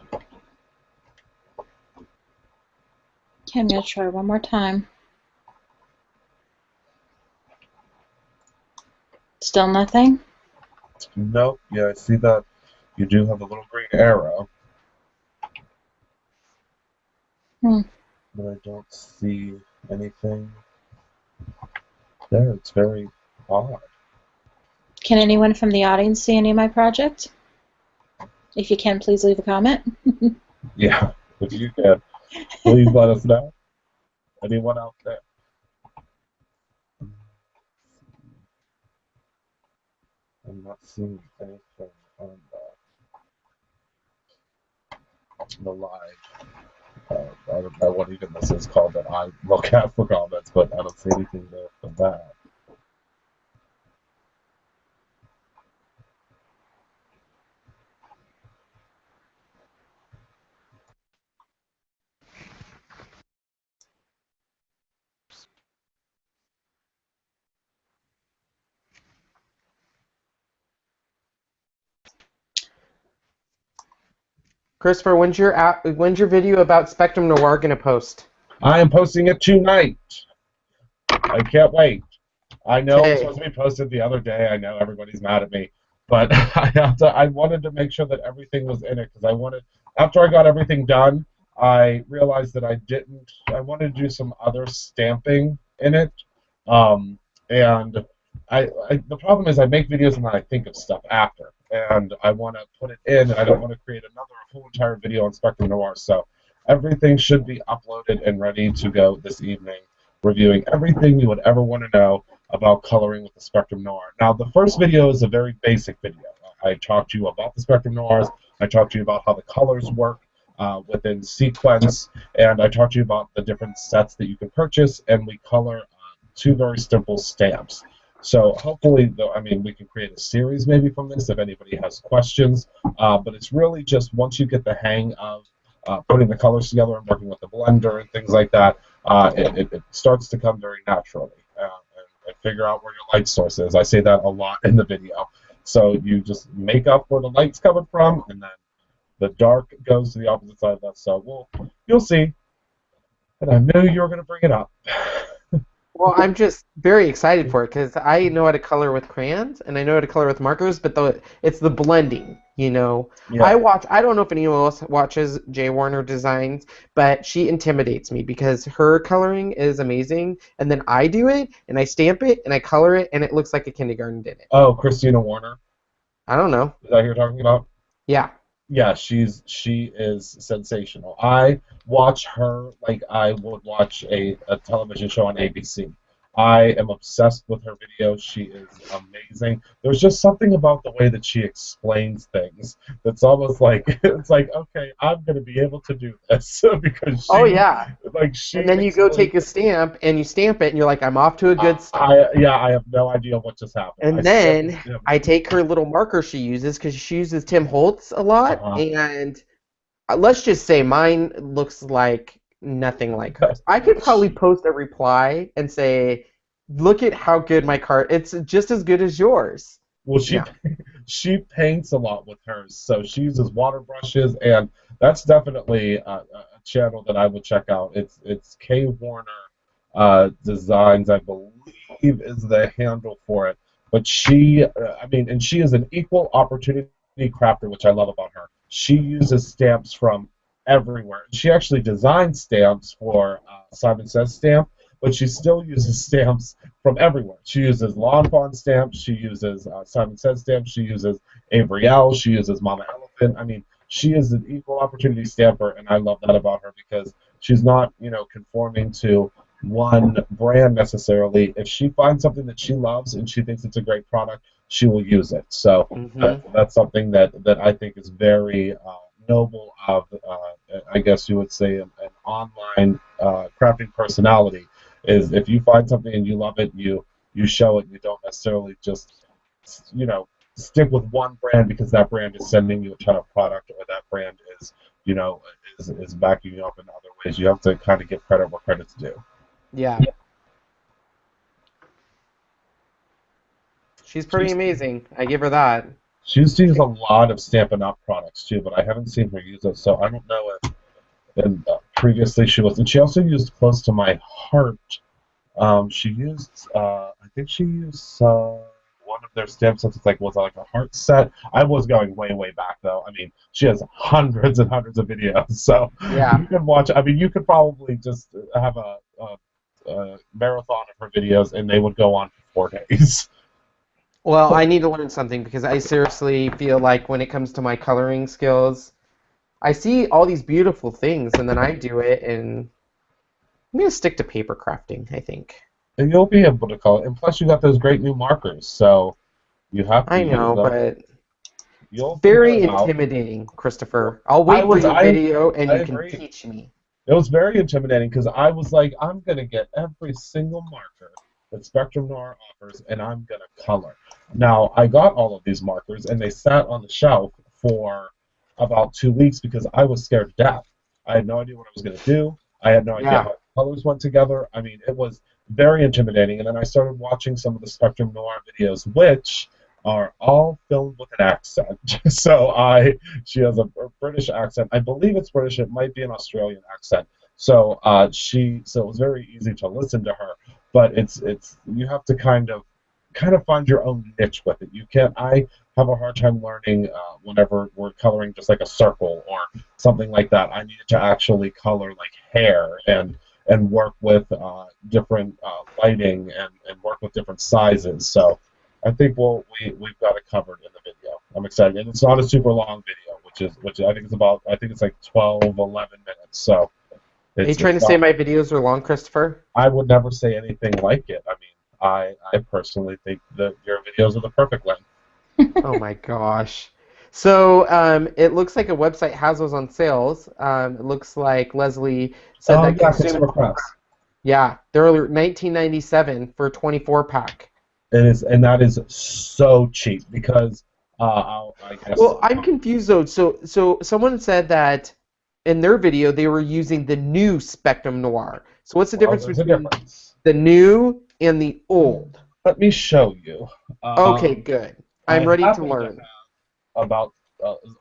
Okay, I'm going to try one more time. Still nothing? Nope. Yeah, I see that you do have a little green arrow. But I don't see anything there. It's very odd. Can anyone from the audience see any of my projects? If you can, please leave a comment. Yeah, if you can, please let us know. Anyone out there? I'm not seeing anything on the live. I don't know what even this is called that I look at for comments, but I don't see anything there for that. Christopher, when's your video about Spectrum Noir gonna post? I am posting it tonight. I can't wait. I know it was supposed to be posted the other day. I know everybody's mad at me, but I wanted to make sure that everything was in it because after I got everything done, I realized that I wanted to do some other stamping in it, and the problem is I make videos and then I think of stuff after, and I want to put it in, and I don't want to create another whole entire video on Spectrum Noir, so everything should be uploaded and ready to go this evening, reviewing everything you would ever want to know about coloring with the Spectrum Noir. Now, the first video is a very basic video. I talked to you about the Spectrum Noirs, I talked to you about how the colors work within Sequence, and I talked to you about the different sets that you can purchase, and we color two very simple stamps. So hopefully, we can create a series maybe from this if anybody has questions, but it's really just once you get the hang of putting the colors together and working with the blender and things like that, it starts to come very naturally. And figure out where your light source is. I say that a lot in the video. So you just make up where the light's coming from, and then the dark goes to the opposite side of that. So you'll see. And I knew you were going to bring it up. Well, I'm just very excited for it because I know how to color with crayons and I know how to color with markers, but it's the blending, you know. Yeah. I don't know if anyone else watches Jay Warner Designs, but she intimidates me because her coloring is amazing, and then I do it and I stamp it and I color it and it looks like a kindergarten did it. Oh, Christina Warner? I don't know. Is that who you're talking about? Yeah. Yeah, she is sensational. I watch her like I would watch a television show on ABC. I am obsessed with her videos. She is amazing. There's just something about the way that she explains things that's almost like it's like, okay, I'm gonna be able to do this because and then you go take a stamp and you stamp it and you're like, I'm off to a good start. I have no idea what just happened. And then I take her little marker she uses because she uses Tim Holtz a lot, and let's just say mine looks like nothing like hers. I could probably post a reply and say, look at how good my card, it's just as good as yours. Well, she paints a lot with hers, so she uses water brushes, and that's definitely a channel that I would check out. It's K Warner Designs, I believe, is the handle for it. But she is an equal opportunity crafter, which I love about her. She uses stamps from everywhere. She actually designed stamps for Simon Says Stamp, but she still uses stamps from everywhere. She uses Lawn Fawn stamps, she uses Simon Says stamps, she uses Avery L, she uses Mama Elephant. I mean, she is an equal opportunity stamper, and I love that about her because she's not, conforming to one brand necessarily. If she finds something that she loves and she thinks it's a great product, she will use it. So that's something that I think is very noble of, I guess you would say, an online crafting personality is if you find something and you love it, you show it. You don't necessarily just, stick with one brand because that brand is sending you a ton of product, or that brand is, is backing you up in other ways. You have to kind of give credit where credit's due. Yeah. She's pretty amazing. I give her that. She used to use a lot of Stampin' Up! Products too, but I haven't seen her use it, so I don't know if previously she was. And she also used Close to My Heart. She used, I think she used one of their stamp sets. It's was like a heart set. I was going way, way back though. I mean, she has hundreds and hundreds of videos, so yeah, you can watch. I mean, you could probably just have a marathon of her videos, and they would go on for 4 days. Well, I need to learn something because I seriously feel like when it comes to my coloring skills, I see all these beautiful things and then I do it, and I'm going to stick to paper crafting, I think. And you'll be able to color. And plus, you got those great new markers, so you have to. I know, but it's very intimidating, Christopher. I'll wait for your video and you can teach me. It was very intimidating because I was like, I'm going to get every single marker that Spectrum Noir offers, and I'm going to color. Now, I got all of these markers, and they sat on the shelf for about 2 weeks because I was scared to death. I had no idea what I was going to do. I had no idea how colors went together. I mean, it was very intimidating. And then I started watching some of the Spectrum Noir videos, which are all filmed with an accent. She has a British accent. I believe it's British. It might be an Australian accent. So it was very easy to listen to her. But you have to kind of find your own niche with it. I have a hard time learning whenever we're coloring just like a circle or something like that. I needed to actually color like hair and work with different lighting and work with different sizes. So I think we've got it covered in the video. I'm excited, and it's not a super long video, which I think it's like 12, 11 minutes. So are you trying to say my videos are long, Christopher? I would never say anything like it. I mean, I personally think that your videos are the perfect length. Oh my gosh. So it looks like a website has those on sales. It looks like Leslie said that Consumer Press. Yeah, they're $19.97 for a 24-pack. It is, and that is so cheap because I guess. Well, I'm confused though. So someone said that in their video they were using the new Spectrum Noir. So what's the difference between the new and the old? Let me show you. Okay, good. I'm ready to learn. About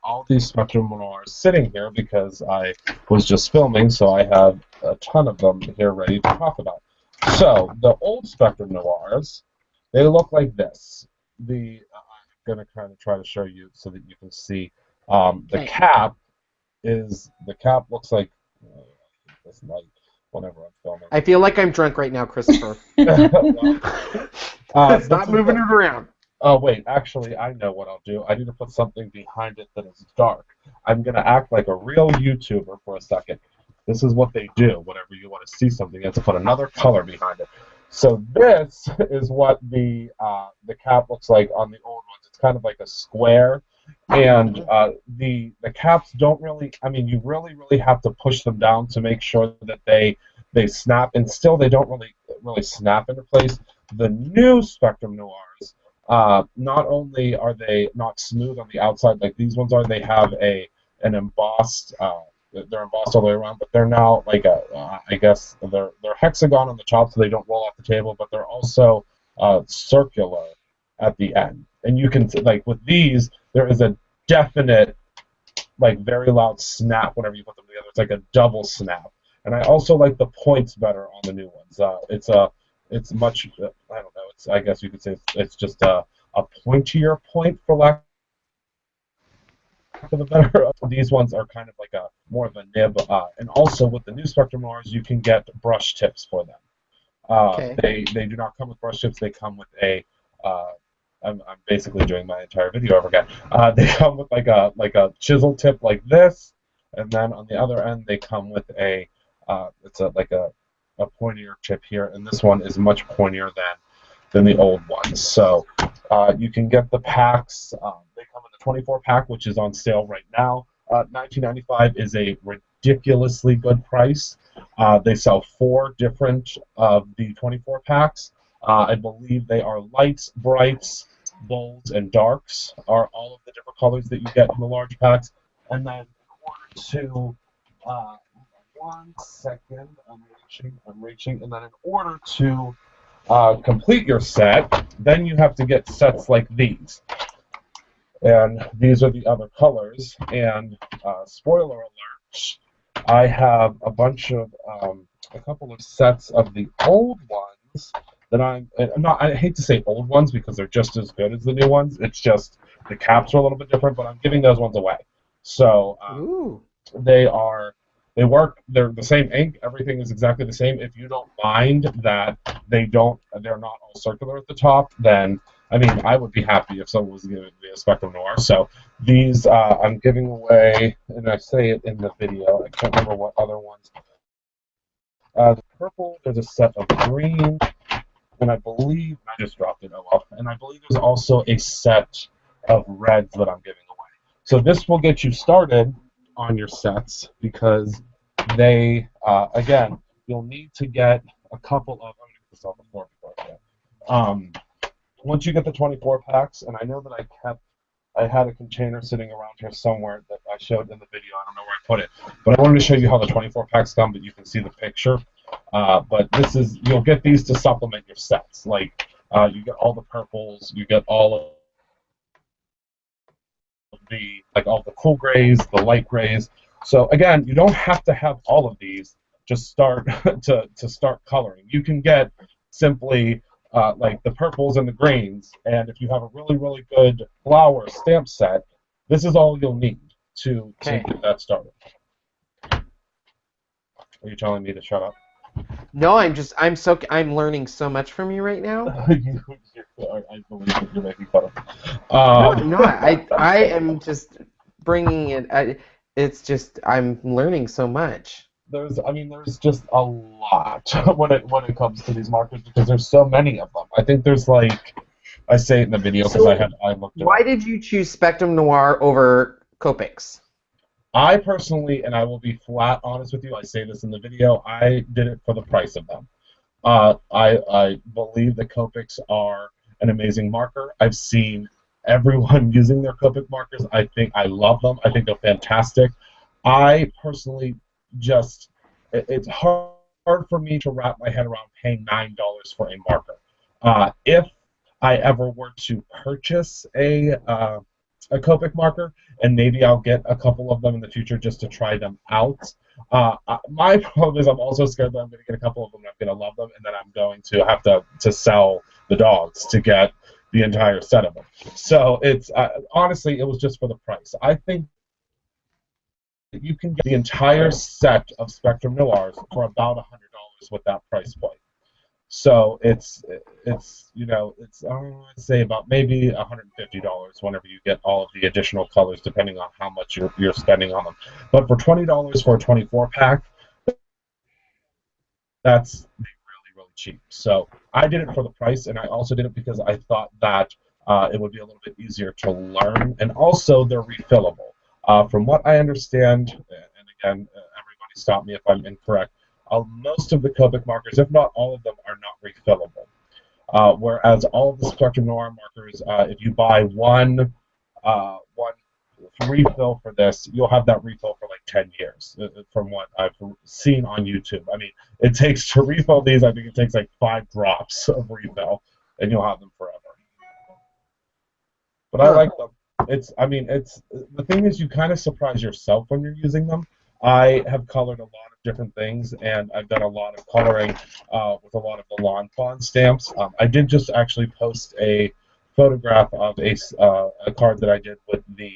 all these Spectrum Noirs sitting here because I was just filming, so I have a ton of them here ready to talk about. So the old Spectrum Noirs, they look like this. I'm going to kind of try to show you so that you can see. The cap looks like this light whenever I'm filming. I feel like I'm drunk right now, Christopher. Stop moving it around. Oh, wait, actually, I know what I'll do. I need to put something behind it that is dark. I'm going to act like a real YouTuber for a second. This is what they do whenever you want to see something. You have to put another color behind it. So this is what the cap looks like on the old ones. It's kind of like a square. And the caps don't really, I mean, you really, really have to push them down to make sure that they snap. And still, they don't really snap into place. The new Spectrum Noirs, not only are they not smooth on the outside like these ones are, they have an embossed, they're embossed all the way around, but they're now like I guess they're hexagon on the top so they don't roll off the table, but they're also circular at the end. And you can, like with these, there is a definite, like very loud snap whenever you put them together. It's like a double snap. And I also like the points better on the new ones. It's much, I don't know, I guess you could say it's just a pointier point, for lack of a better. These ones are kind of like more of a nib. And also with the new Spectrum Noirs, you can get brush tips for them. They do not come with brush tips. They come with a. I'm basically doing my entire video over again. They come with like a chisel tip like this, and then on the other end they come with a like a pointier tip here, and this one is much pointier than the old ones. So you can get the packs. They come in the 24 pack, which is on sale right now. $19.95 is a ridiculously good price. They sell 4 different of the 24 packs. I believe they are lights, brights, bolds, and darks are all of the different colors that you get in the large packs. And then in order to, one second, I'm reaching, and then in order to complete your set, then you have to get sets like these. And these are the other colors. And spoiler alert, I have a bunch of, a couple of sets of the old ones that I hate to say old ones because they're just as good as the new ones. It's just the caps are a little bit different, but I'm giving those ones away. So they work, they're the same ink, everything is exactly the same. If you don't mind that they're not all circular at the top, then I mean, I would be happy if someone was giving me a Spectrum Noir. So these I'm giving away, and I say it in the video. I can't remember what other ones. The purple, there's a set of green, and I believe, I just dropped it, oh well. And I believe there's also a set of reds that I'm giving away. So this will get you started on your sets because they, again, you'll need to get a couple of, I'm going to get this off the floor before I forget. Once you get the 24 packs, and I know that I had a container sitting around here somewhere that I showed in the video. I don't know where I put it, but I wanted to show you how the 24 packs come, but you can see the picture. But this is, you'll get these to supplement your sets. Like, you get all the purples, you get all of the, like all the cool grays, the light grays. So again, you don't have to have all of these. Just start to start coloring. You can get simply like the purples and the greens, and if you have a really, really good flower stamp set, this is all you'll need to get that started. Are you telling me to shut up? No, I'm learning so much from you right now. I believe that you're making fun of me. No, I am just bringing it. It's just I'm learning so much. There's just a lot when it comes to these markers because there's so many of them. I think there's like, I say it in the video because I looked at it. Why did you choose Spectrum Noir over Copics? I personally, and I will be flat honest with you, I say this in the video, I did it for the price of them. I believe the Copics are an amazing marker. I've seen everyone using their Copic markers. I love them. I think they're fantastic. I personally it's hard for me to wrap my head around paying $9 for a marker. If I ever were to purchase a Copic marker, and maybe I'll get a couple of them in the future just to try them out. My problem is I'm also scared that I'm going to get a couple of them and I'm going to love them, and then I'm going to have to sell the dogs to get the entire set of them. So it's honestly, it was just for the price. I think you can get the entire set of Spectrum Noirs for about $100 with that price point. So it's I'd say about maybe $150 whenever you get all of the additional colors, depending on how much you're spending on them. But for $20 for a 24 pack, that's really, really cheap. So I did it for the price, and I also did it because I thought that it would be a little bit easier to learn, and also they're refillable. From what I understand, and again, everybody stop me if I'm incorrect, most of the Copic markers, if not all of them, are not refillable. Whereas all of the Spectrum Noir markers, if you buy one refill for this, you'll have that refill for like 10 years, from what I've seen on YouTube. I mean, it takes to refill these, I think it takes like 5 drops of refill, and you'll have them forever. But I like them. The thing is, you kind of surprise yourself when you're using them. I have colored a lot of different things, and I've done a lot of coloring with a lot of the Lawn Fawn stamps. I did just actually post a photograph of a card that I did with the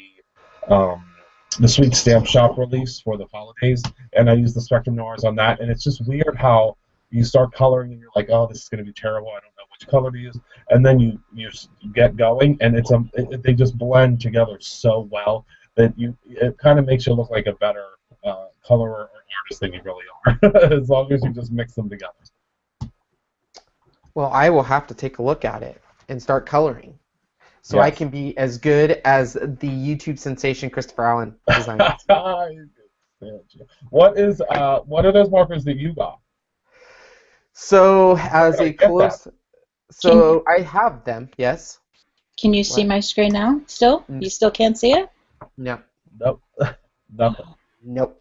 Sweet Stamp Shop release for the holidays, and I used the Spectrum Noirs on that, and it's just weird how you start coloring and you're like, oh, this is going to be terrible, I don't know which color to use, and then you get going, and they just blend together so well that it kind of makes you look like a better colorer or artist than you really are, as long as you just mix them together. Well, I will have to take a look at it and start coloring. so I Yes. can be as good as the YouTube sensation Christopher Allen designed. What are those markers that you got? So Where as can I a get them? close, so I have them. Yes. Can you see What? my screen now? Still? You still can't see it? No. Nope. Nothing. Nope.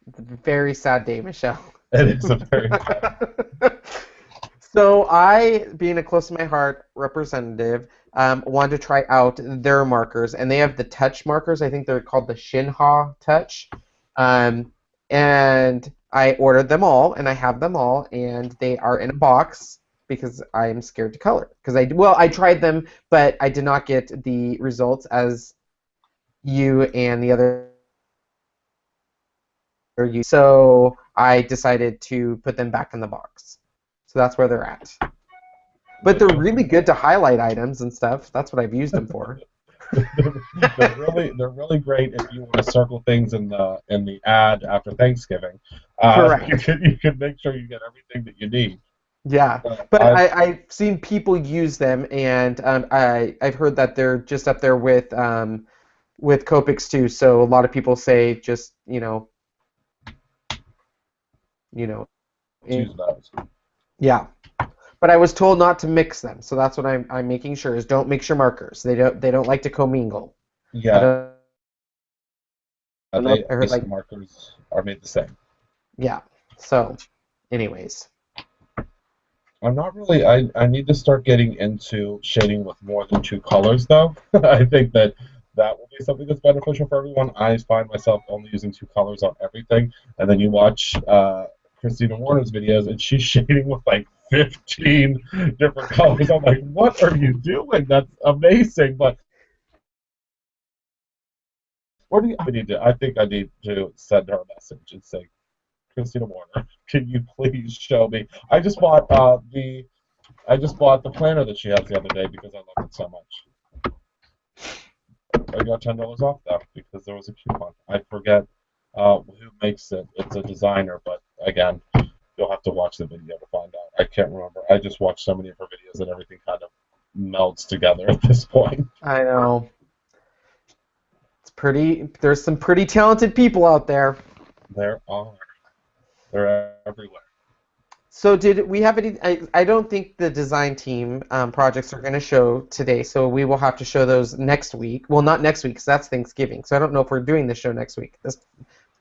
It's a very sad day, Michelle. It is a very bad. So I, being a close to my heart representative, wanted to try out their markers, and they have the touch markers. I think they're called the Shinha Touch, and I ordered them all, and I have them all, and they are in a box because I am scared to color. Because I tried them, but I did not get the results as you and the other. So I decided to put them back in the box. So that's where they're at. But they're really good to highlight items and stuff. That's what I've used them for. They're really great if you want to circle things in the ad after Thanksgiving. Correct. You can make sure you get everything that you need. Yeah, but I've seen people use them, and I've heard that they're just up there with Copics too. So a lot of people say just Use those. yeah. But I was told not to mix them, so that's what I'm making sure is don't mix your markers. They don't like to commingle. Yeah. I heard Basic markers are made the same. Yeah. So, anyways. I'm not really. I need to start getting into shading with more than two colors, though. I think that will be something that's beneficial for everyone. I find myself only using two colors on everything, and then you watch Christina Warner's videos, and she's shading with like 15 different colors. I'm like, what are you doing? That's amazing. But what do you? I think I need to send her a message and say, Christina Warner, can you please show me? I just bought the planner that she has the other day because I love it so much. I got $10 off though because there was a coupon. I forget who makes it. It's a designer, but again, you'll have to watch the video to find out. I can't remember. I just watched so many of her videos that everything kind of melds together at this point. I know. It's pretty. There's some pretty talented people out there. There are. They're everywhere. So did we have any? I don't think the design team projects are going to show today, so we will have to show those next week. Well, not next week because that's Thanksgiving. So I don't know if we're doing the show next week.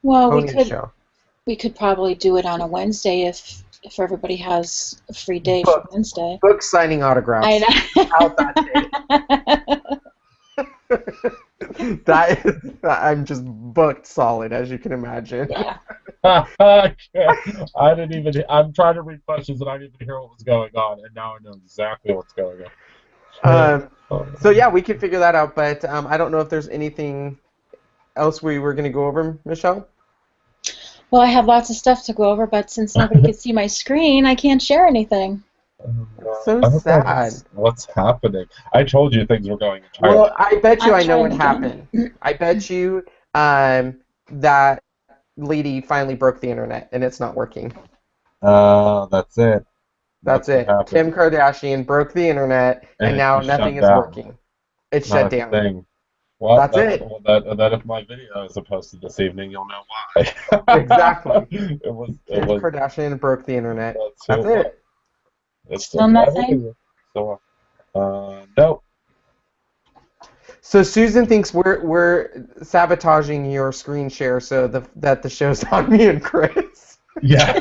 Well, Show. We could probably do it on a Wednesday if everybody has a free day for Wednesday. Book signing autographs. I know. Out that day. I'm just booked solid, as you can imagine. Yeah. I'm trying to read questions and I didn't even hear what was going on, and now I know exactly what's going on. So yeah, we can figure that out, but I don't know if there's anything else we were going to go over, Michelle? Well, I have lots of stuff to go over, but since nobody can see my screen, I can't share anything. So sad. What's happening? I told you things were going entirely. Well, I bet you I know what happened. I bet you that lady finally broke the internet and it's not working. That's it. That's it. Kim Kardashian broke the internet and now nothing is working. It's shut down. Well, that's it. That if my video is posted this evening, you'll know why. Exactly. Kim Kardashian broke the internet. That's it. It's still nothing. So, no. So Susan thinks we're sabotaging your screen share so that the show's on me and Chris. Yeah.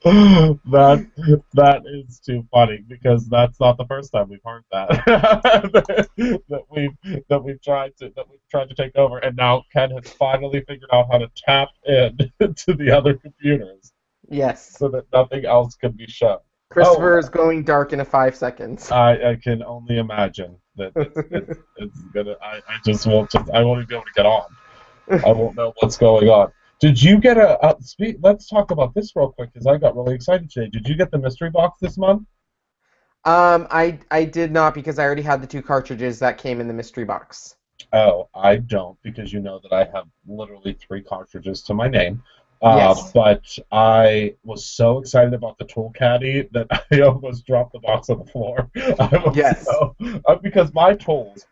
That is too funny because that's not the first time we've heard that that we've tried to take over, and now Ken has finally figured out how to tap in to the other computers. Yes. So that nothing else can be shown. Christopher is going dark in 5 seconds. I can only imagine that it's gonna. I won't even be able to get on. I won't know what's going on. Did you get let's talk about this real quick because I got really excited today. Did you get the mystery box this month? I did not because I already had the 2 cartridges that came in the mystery box. Oh, I don't because you know that I have literally 3 cartridges to my name. Yes. But I was so excited about the tool caddy that I almost dropped the box on the floor. I was Yes. so because my tools,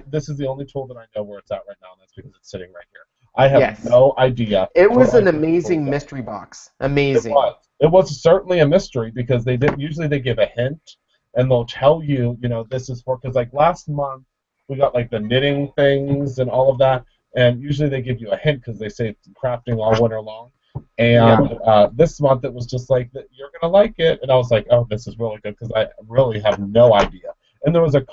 this is the only tool that I know where it's at right now, and that's because it's sitting right here. I have Yes. no idea It where was my an tools amazing are. mystery box. It Amazing. was. It was certainly a mystery because they didn't usually they give a hint and they'll tell you, this is for because like last month we got like the knitting things and all of that, and usually they give you a hint because they say it's crafting all winter long. Yeah. And this month it was just like that you're gonna like it, and I was like, oh, this is really good because I really have no idea. And there was a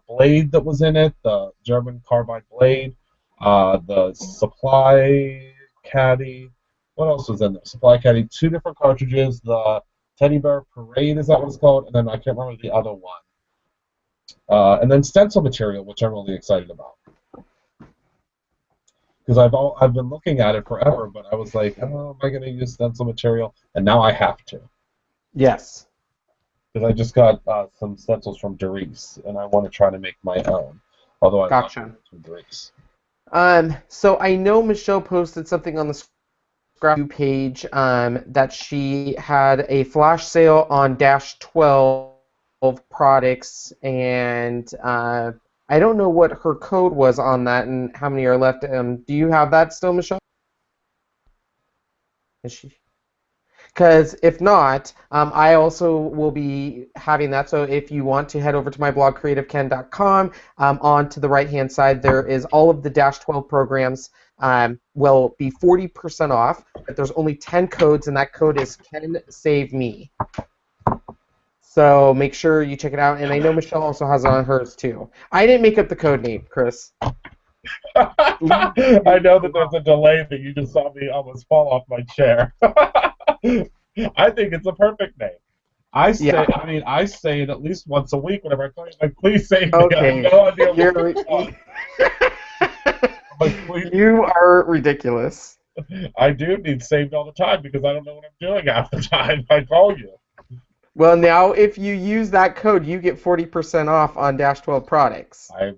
blade that was in it, the German carbide blade, the supply caddy. What else was in there? Supply caddy, two different cartridges, the Teddy Bear Parade, is that what it's called? And then I can't remember the other one. And then stencil material, which I'm really excited about. Because I've been looking at it forever, but I was like, oh, am I going to use stencil material? And now I have to. Yes. Because I just got some stencils from Doris, and I want to try to make my own. Although I love Gotcha. from Doris. So I know Michelle posted something on the ScrappyDew page that she had a flash sale on Dash 12 products, and I don't know what her code was on that and how many are left. Do you have that still, Michelle? Is she? Because if not, I also will be having that. So if you want to head over to my blog, creativeken.com, on to the right-hand side, there is all of the Dash 12 programs will be 40% off, but there's only 10 codes, and that code is Ken Save Me. So make sure you check it out. And I know Michelle also has it on hers, too. I didn't make up the code name, Chris. I know that there's a delay that you just saw me almost fall off my chair. I think it's a perfect name. I say it at least once a week whenever I call you. Like, please save me. I have Okay. no idea what's going on. Like, please. You are ridiculous. I do need saved all the time because I don't know what I'm doing half the time. I call you. Well, now if you use that code, you get 40% off on Dash 12 products. I'm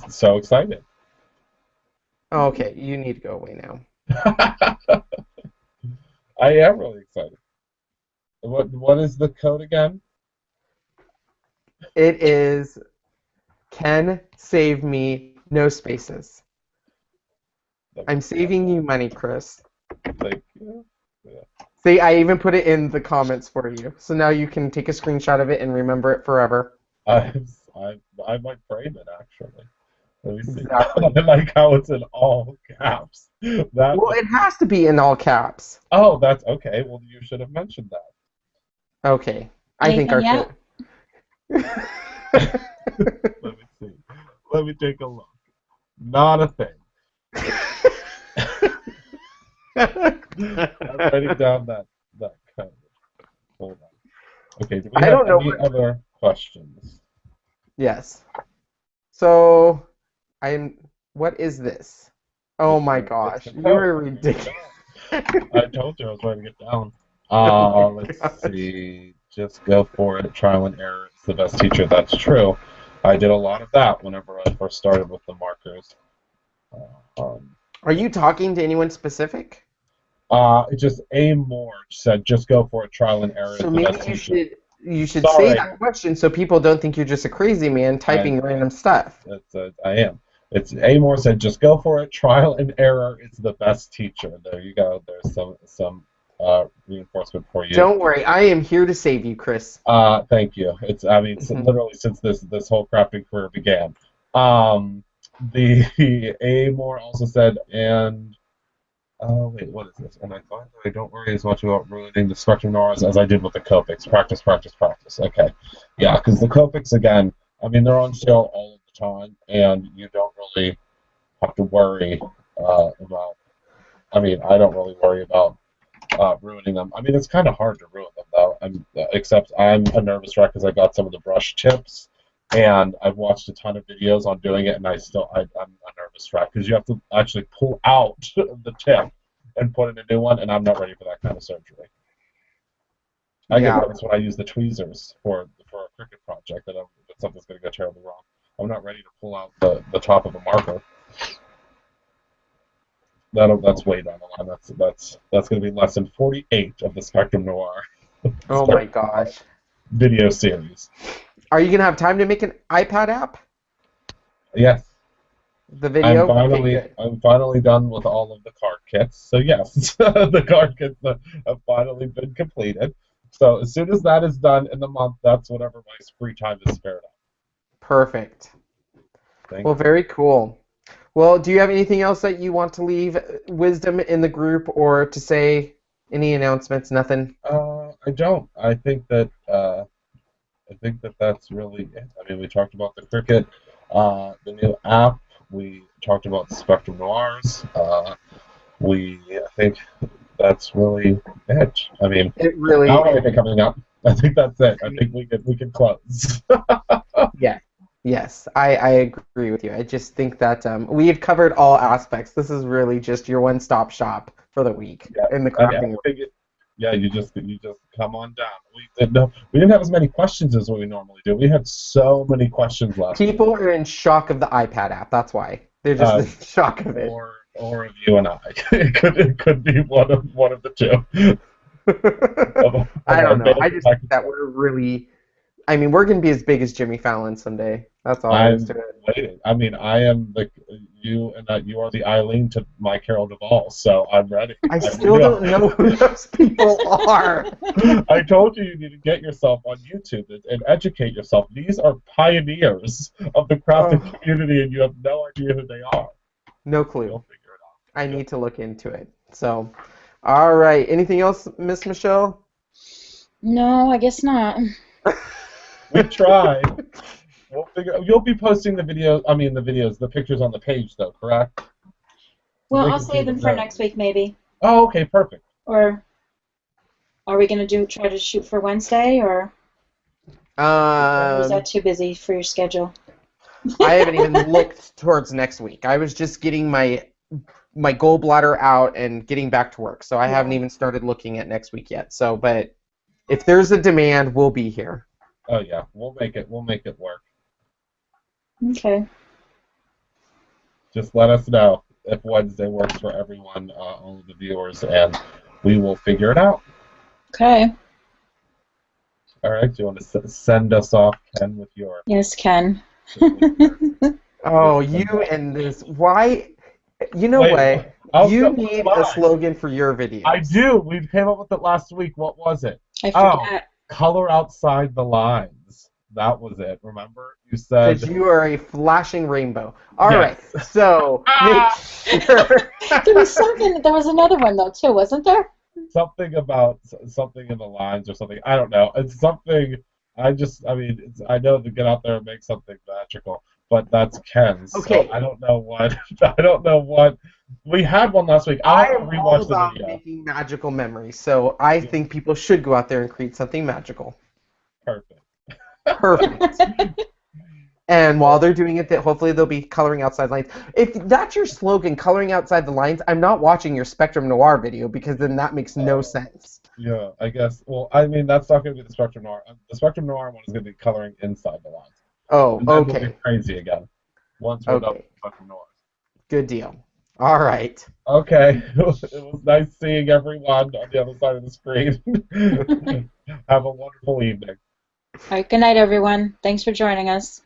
so excited. Okay, you need to go away now. I am really excited. What is the code again? It is Ken Save Me, no spaces. I'm saving you money, Chris. Thank you. Yeah. See, I even put it in the comments for you. So now you can take a screenshot of it and remember it forever. I might frame it actually. Let me see. Exactly. I like how it's in all caps. Well, it has to be in all caps. Oh, that's okay. Well, you should have mentioned that. Okay. I think our Anything Let me see. Let me take a look. Not a thing. I'm writing down that code. Hold on. Okay. Do we have any other questions? Yes. So, what is this? Oh my gosh, you're ridiculous. I told you I was writing it down. Let's see. Just go for it. Trial and error is the best teacher. That's true. I did a lot of that whenever I first started with the markers. Are you talking to anyone specific? Just A. Moore said, just go for it. Trial and error is the best teacher. You should say that question so people don't think you're just a crazy man typing random stuff. I am. It's A. Moore said, just go for it. Trial and error is the best teacher. There you go. There's some reinforcement for you. Don't worry, I am here to save you, Chris. Thank you. Literally since this whole crafting career began. The A. Moore also said, and wait, what is this? And I thought I don't worry as much about ruining the spectrum Noirs as I did with the Copics. Practice, practice, practice. Okay. Yeah, because the Copics, again, I mean, they're on sale all of the time, and you don't really have to worry about. I mean, I don't really worry about ruining them. I mean, it's kind of hard to ruin them, though. Except I'm a nervous wreck because I got some of the brush tips, and I've watched a ton of videos on doing it, and I'm a nervous wreck because you have to actually pull out the tip and put in a new one, and I'm not ready for that kind of surgery. I get nervous when I use the tweezers for a Cricut project that something's going to go terribly wrong. I'm not ready to pull out the top of a marker. That's way down the line. That's going to be lesson 48 of the Spectrum Noir Oh my gosh. video series. Are you gonna have time to make an iPad app? Yes. The video? I'm finally done with all of the card kits. So yes, the card kits have finally been completed. So as soon as that is done in the month, that's whenever my free time is spared up. Perfect. Well, very cool. Well, do you have anything else that you want to leave wisdom in the group or to say? Any announcements? Nothing? I don't. I think that that's really it. I mean, we talked about the Cricut, the new app. We talked about the Spectrum Noirs. I think that's really it. I mean, it really now everything coming up. I think that's it. I think we can close. Yeah. Yes, I agree with you. I just think that we have covered all aspects. This is really just your one-stop shop for the week in the crafting. You just come on down. We didn't have as many questions as we normally do. We had so many questions last week. People are in shock of the iPad app. That's why they're just in shock of it. Or of you and I. It could be one of the two. I don't know. I just think that we're really. I mean, we're going to be as big as Jimmy Fallon someday. That's all there is to it. Waiting. I mean, I am you are the Eileen to my Carol Duvall, so I'm ready. I still don't know who those people are. I told you need to get yourself on YouTube and educate yourself. These are pioneers of the crafting community, and you have no idea who they are. No clue. You'll figure it out. I need to look into it. So, all right. Anything else, Miss Michelle? No, I guess not. We tried. We'll figure. You'll be posting the pictures on the page, though, correct? Well, I'll save them for next week, maybe. Oh, okay, perfect. Or are we gonna try to shoot for Wednesday, or is that too busy for your schedule? I haven't even looked towards next week. I was just getting my gallbladder out and getting back to work, so I haven't even started looking at next week yet. So, but if there's a demand, we'll be here. Oh yeah, we'll make it work. Okay. Just let us know if Wednesday works for everyone, all of the viewers, and we will figure it out. Okay. All right. Do you want to send us off, Ken, with your? Yes, Ken. Oh, you and this. Why? You know what? You need a slogan for your video. I do. We came up with it last week. What was it? I forgot. Color outside the lines. That was it. Remember? You said. Because you are a flashing rainbow. All right. So make sure. There was something. There was another one though too, wasn't there? Something about something in the lines or something. I don't know. It's something. I know to get out there and make something magical, but that's Ken's. Okay. So I don't know what. I don't know what. We had one last week. I am rewatch all the about video. making magical memories, so I think people should go out there and create something magical. Perfect. And while they're doing it, hopefully they'll be coloring outside lines. If that's your slogan, coloring outside the lines, I'm not watching your Spectrum Noir video because then that makes no sense. Yeah, I guess. Well, I mean, that's not going to be the Spectrum Noir. The Spectrum Noir one is going to be coloring inside the lines. Oh, and then okay. We'll be crazy again. Once we're done with Spectrum Noir. Good deal. All right. Okay. It was nice seeing everyone on the other side of the screen. Have a wonderful evening. All right. Good night, everyone. Thanks for joining us.